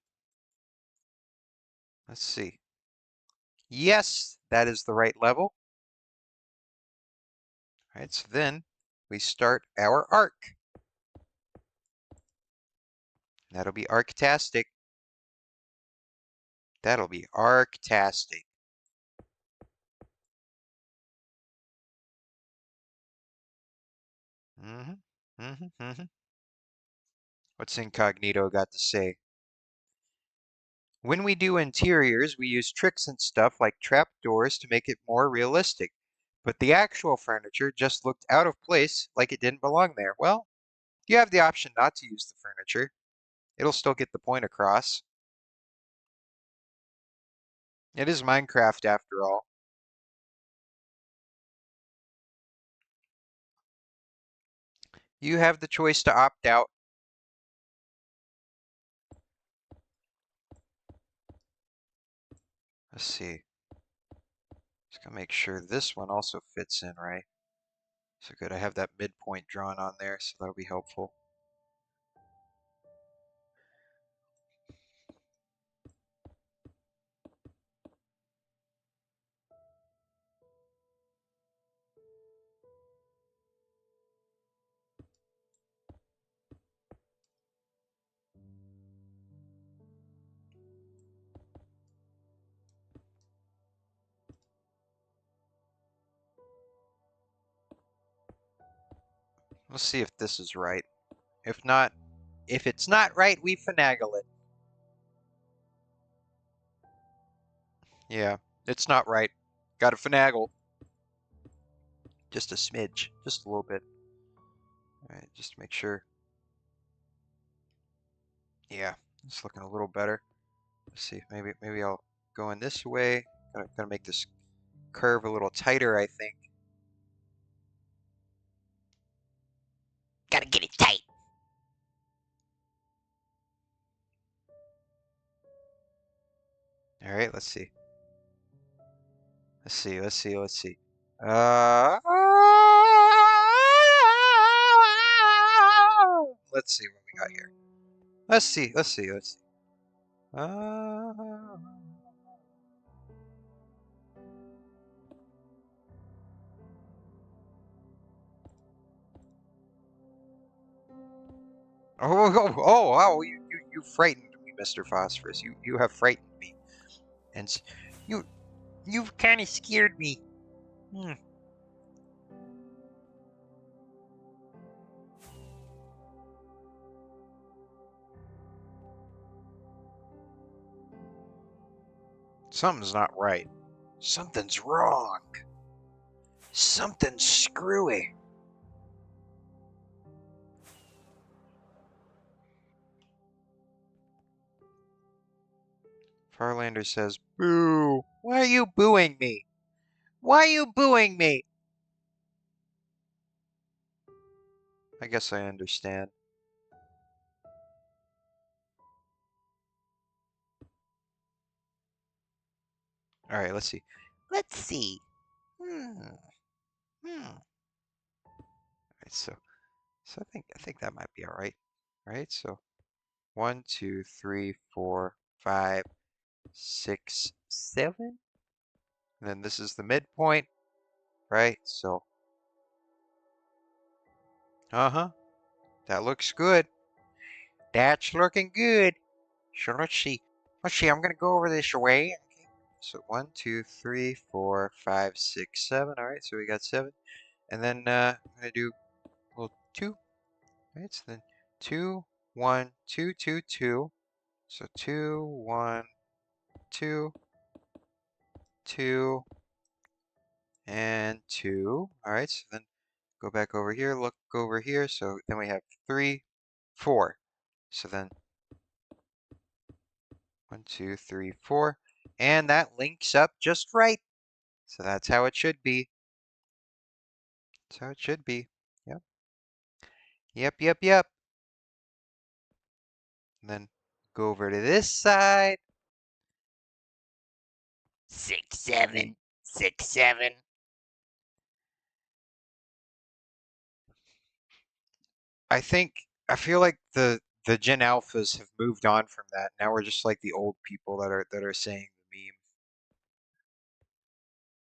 Let's see. Yes, that is the right level. All right, so then we start our arc. That'll be arctastic. That'll be arctastic. Mm-hmm. Mm-hmm. Mm-hmm. What's Incognito got to say? When we do interiors, we use tricks and stuff like trap doors to make it more realistic. But the actual furniture just looked out of place, like it didn't belong there. Well, you have the option not to use the furniture. It'll still get the point across. It is Minecraft after all. You have the choice to opt out. Let's see. Just gotta make sure this one also fits in right. So good, I have that midpoint drawn on there, so that'll be helpful. Let's see if this is right. If not, if it's not right, we finagle it. Yeah, it's not right. Gotta finagle. Just a smidge. Just a little bit. Alright, just to make sure. Yeah, it's looking a little better. Let's see, maybe I'll go in this way. Gotta make this curve a little tighter, I think. Gotta get it tight. Alright, let's see. Let's see. Uh, let's see what we got here. Let's see. Uh, wow, you frightened me, Mr. Phosphorus. You have frightened me. And you, you've kind of scared me. Hmm. Something's not right. Something's wrong. Something's screwy. Farlander says, "Boo! Why are you booing me? Why are you booing me?" I guess I understand. All right, let's see. Let's see. Hmm. Hmm. All right, so I think that might be all right. All right, so 1, 2, 3, 4, 5, 6, 7. And then this is the midpoint, right? So, uh-huh. That looks good. That's looking good. So let's see. Let's see. I'm gonna go over this way. Okay. So 1, 2, 3, 4, 5, 6, 7. All right. So we got 7, and then I'm gonna do a little 2. All right. So then 2, 1, 2, 2, 2. So 2, 1, 2, 2, and 2. All right. So then go back over here. Look over here. So then we have 3, 4. So then 1, 2, 3, 4, and that links up just right. So that's how it should be. That's how it should be. Yep. Yep. And then go over to this side. 6, 7, 6, 7. I feel like the Gen Alphas have moved on from that. Now we're just like the old people that are saying the meme.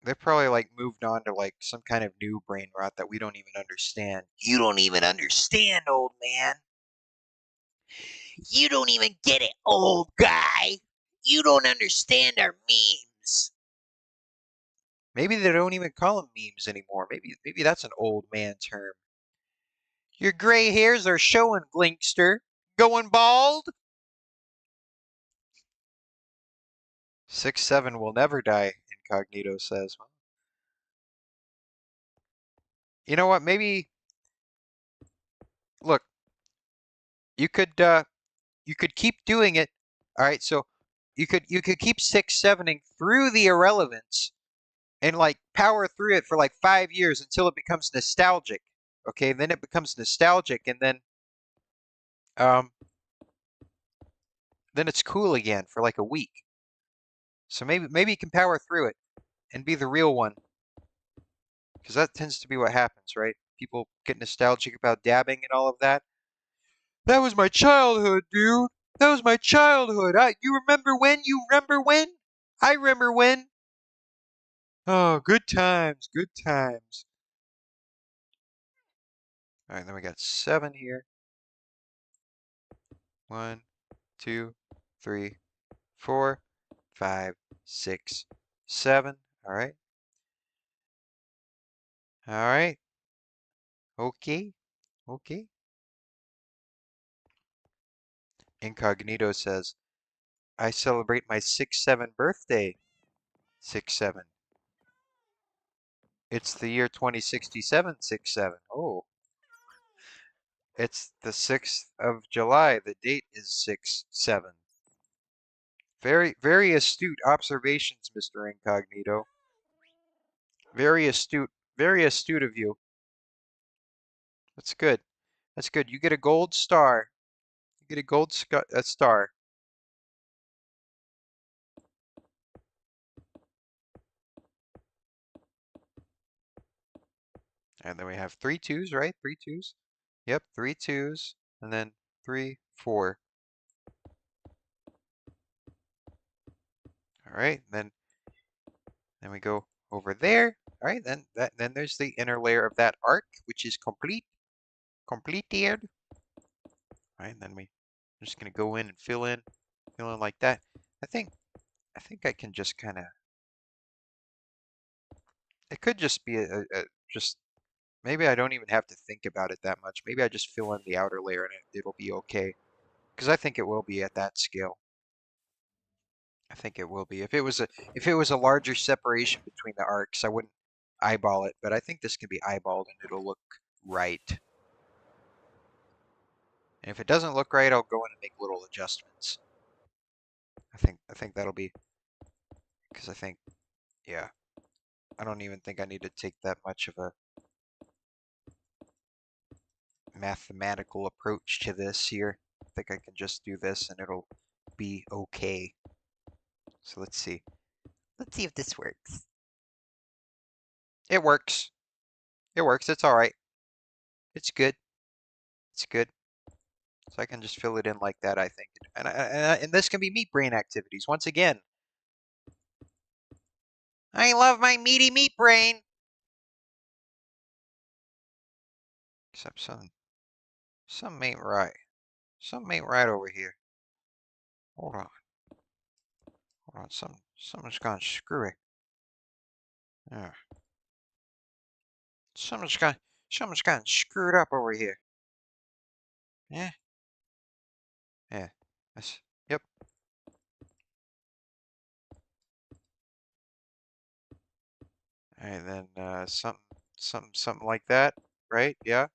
They're probably like moved on to like some kind of new brain rot that we don't even understand. You don't even understand, old man. You don't even get it, old guy. You don't understand our memes. Maybe they don't even call them memes anymore. Maybe that's an old man term. Your gray hairs are showing, Glinkster. Going bald? 6-7 will never die, Incognito says. Well, you know what? Maybe look, you could keep doing it. All right, so you could keep 6-7ing through the irrelevance and like power through it for like 5 years until it becomes nostalgic. Okay, then it becomes nostalgic, and um then it's cool again for like a week. So maybe you can power through it and be the real one, because that tends to be what happens, right? People get nostalgic about dabbing and all of that. That was my childhood, dude. That was my childhood. You remember when? You remember when? I remember when. Oh, good times, good times. All right, then we got 7 here. 1, 2, 3, 4, 5, 6, 7. All right. All right. Okay. Okay. Incognito says, I celebrate my 6-7 birthday. 6-7. It's the year 2067, 6-7. Oh, it's the 6th of July. The date is 6-7. Very, very astute observations, Mr. Incognito. Very astute of you. That's good. That's good. You get a gold star. You get a gold star. And then we have 3 twos, right? 3 twos. Yep, 3 twos. And then 3, 4. All right. Then we go over there. All right. Then there's the inner layer of that arc, which is completed. All right. And then I'm just gonna go in and fill in like that. I think I can just kind of. It could just be just maybe I don't even have to think about it that much. Maybe I just fill in the outer layer and it'll be okay. Because I think it will be at that scale. I think it will be. If it was a larger separation between the arcs, I wouldn't eyeball it, but I think this can be eyeballed and it'll look right. And if it doesn't look right, I'll go in and make little adjustments. I think that'll be because yeah, I don't even think I need to take that much of a mathematical approach to this here. I think I can just do this and it'll be okay. So let's see. Let's see if this works. It works. It works. It's all right. It's good. It's good. So I can just fill it in like that, I think. And this can be meat brain activities. Once again, I love my meaty meat brain. Except something ain't right. Something ain't right over here. Hold on. Hold on. Something's gone screwy. Yeah. Something's gone screwed up over here. Yeah. Yeah. That's, yep. And then something like that, right? Yeah.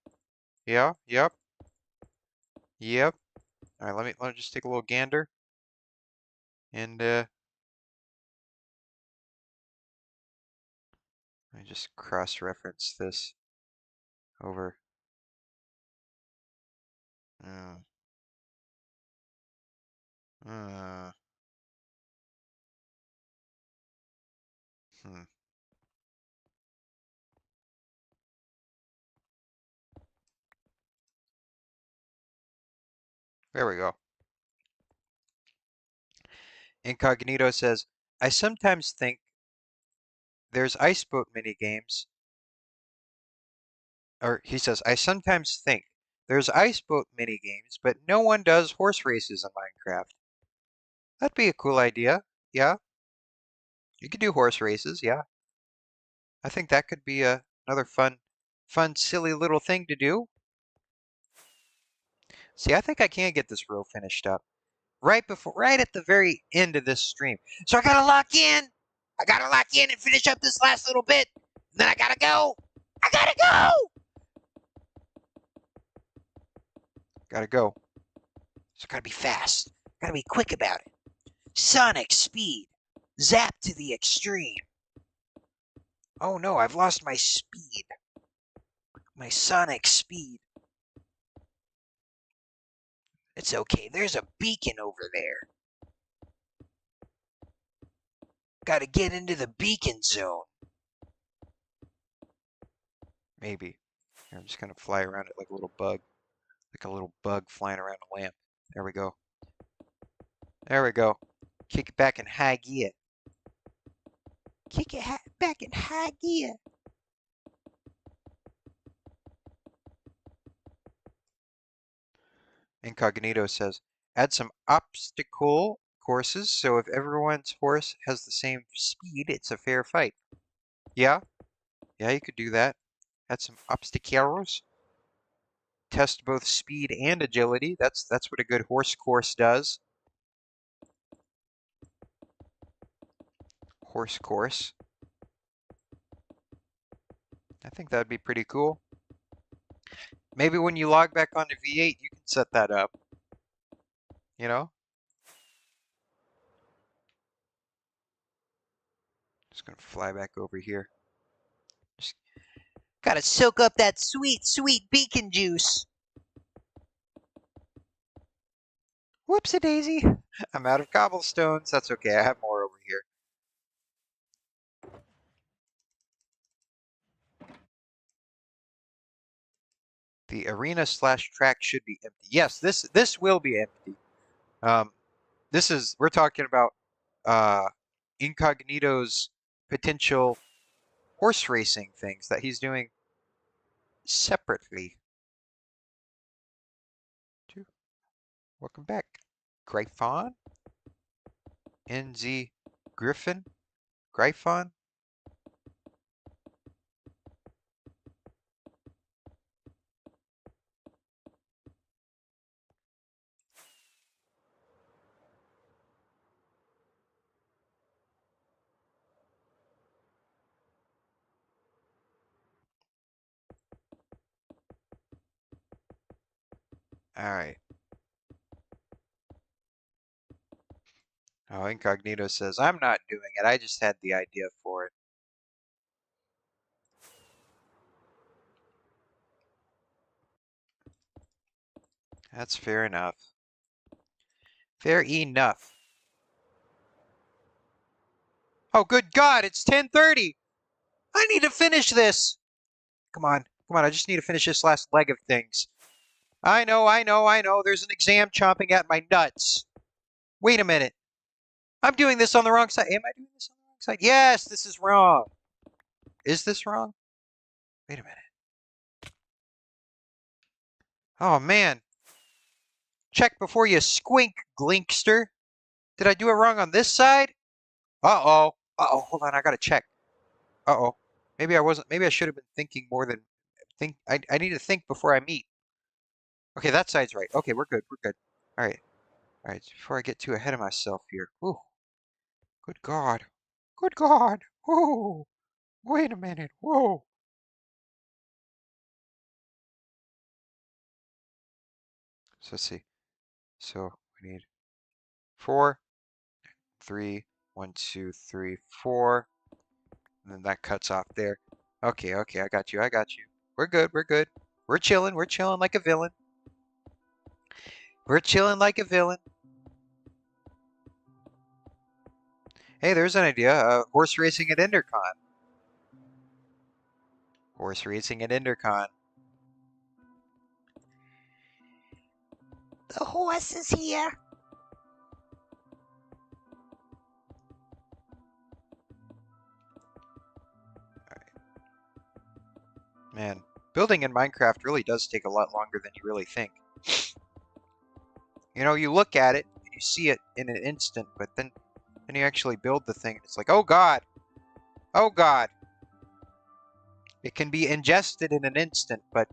Yeah. Yep. Yep. All right. Let me just take a little gander and let me just cross-reference this over. Uh, uh, hmm. There we go. Incognito says, I sometimes think there's ice boat mini games, or he says, I sometimes think there's ice boat mini games, but no one does horse races in Minecraft. That'd be a cool idea. Yeah, you could do horse races. Yeah, I think that could be another fun, silly little thing to do. See, I think I can get this row finished up right at the very end of this stream. So I gotta lock in. I gotta lock in and finish up this last little bit. And then I gotta go. I gotta go. Gotta go. So gotta be fast. Gotta be quick about it. Sonic speed. Zap to the extreme. Oh no, I've lost my speed. My sonic speed. It's okay. There's a beacon over there. Gotta get into the beacon zone. Maybe. Here, I'm just gonna fly around it like a little bug. Like a little bug flying around a lamp. There we go. There we go. Kick it back in high gear. Kick it back in high gear. Incognito says, add some obstacle courses so if everyone's horse has the same speed, it's a fair fight. Yeah, yeah, you could do that. Add some obstacles. test both speed and agility. That's what a good horse course does. Horse course. I think that'd be pretty cool. Maybe when you log back onto V8, you can set that up. You know? Just gonna fly back over here. Just gotta soak up that sweet, sweet beacon juice. Whoopsie daisy. I'm out of cobblestones. That's okay. I have more over here. The arena / track should be empty. Yes, this will be empty. We're talking about Incognito's potential horse racing things that he's doing separately. Welcome back. Gryphon? NZ Griffin? Gryphon? Alright. Oh, Incognito says, I'm not doing it. I just had the idea for it. That's fair enough. Fair enough. Oh, good God, it's 10:30. I need to finish this. Come on. Come on, I just need to finish this last leg of things. I know. There's an exam chomping at my nuts. Wait a minute. I'm doing this on the wrong side. Am I doing this on the wrong side? Yes, this is wrong. Is this wrong? Wait a minute. Oh, man. Check before you squink, Glinkster. Did I do it wrong on this side? Uh-oh. Uh-oh, hold on, I gotta check. Uh-oh. Maybe I wasn't, maybe I should have been thinking more than think. I need to think before I meet. Okay, that side's right. Okay, we're good, we're good. All right. All right, before I get too ahead of myself here. Ooh, good God. Good God. Whoa. Wait a minute. Whoa. So let's see. So we need 4, 3, 1, 2, 3, 4. And then that cuts off there. Okay, I got you. We're good, we're good. We're chilling like a villain. We're chilling like a villain. Hey, there's an idea. Horse racing at Endercon. Horse racing at Endercon. The horse is here. Man, building in Minecraft really does take a lot longer than you really think. You know, you look at it and you see it in an instant, but then you actually build the thing. It's like, oh God. Oh God. It can be ingested in an instant, but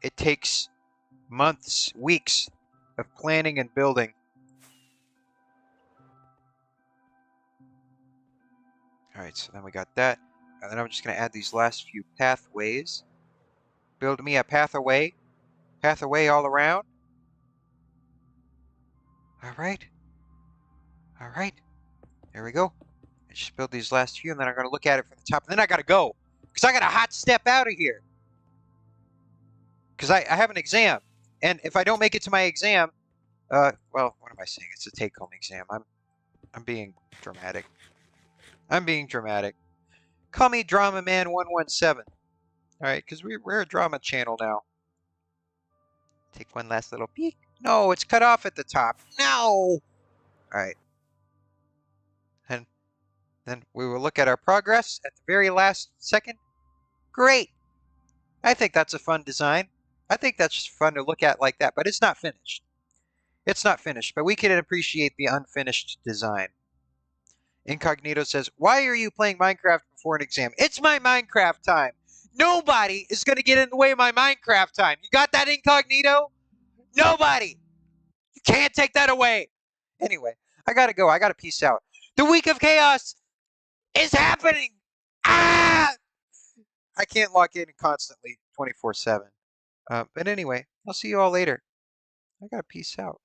it takes months, weeks of planning and building. All right, so then we got that. And then I'm just going to add these last few pathways. Build me a pathway all around. All right. All right. There we go. I just build these last few, and then I'm going to look at it from the top. And then I got to go, because I got a hot step out of here. Because I have an exam. And if I don't make it to my exam, well, what am I saying? It's a take-home exam. I'm being dramatic. I'm being dramatic. Call me Drama Man 117. All right, because we're a drama channel now. Take one last little peek. No, it's cut off at the top. No. All right. And then we will look at our progress at the very last second. Great. I think that's a fun design. I think that's just fun to look at like that, but it's not finished. It's not finished, but we can appreciate the unfinished design. Incognito says, why are you playing Minecraft before an exam? It's my Minecraft time. Nobody is going to get in the way of my Minecraft time. You got that, Incognito? Nobody. You can't take that away. Anyway, I gotta go. I gotta peace out. The week of chaos is happening. Ah! I can't log in constantly 24/7. But anyway, I'll see you all later. I gotta peace out.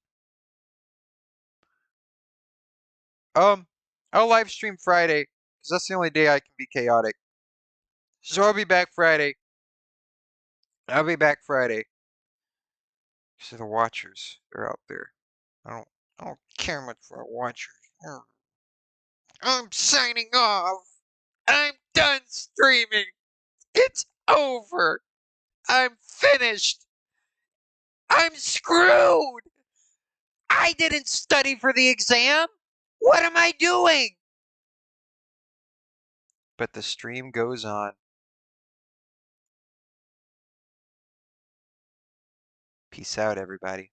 Um, I'll live stream Friday because that's the only day I can be chaotic. So I'll be back Friday. I'll be back Friday. So the watchers are out there. I don't I don't care much for watchers. I'm signing off. I'm done streaming. It's over. I'm finished. I'm screwed. I didn't study for the exam. What am I doing? But the stream goes on. Peace out, everybody.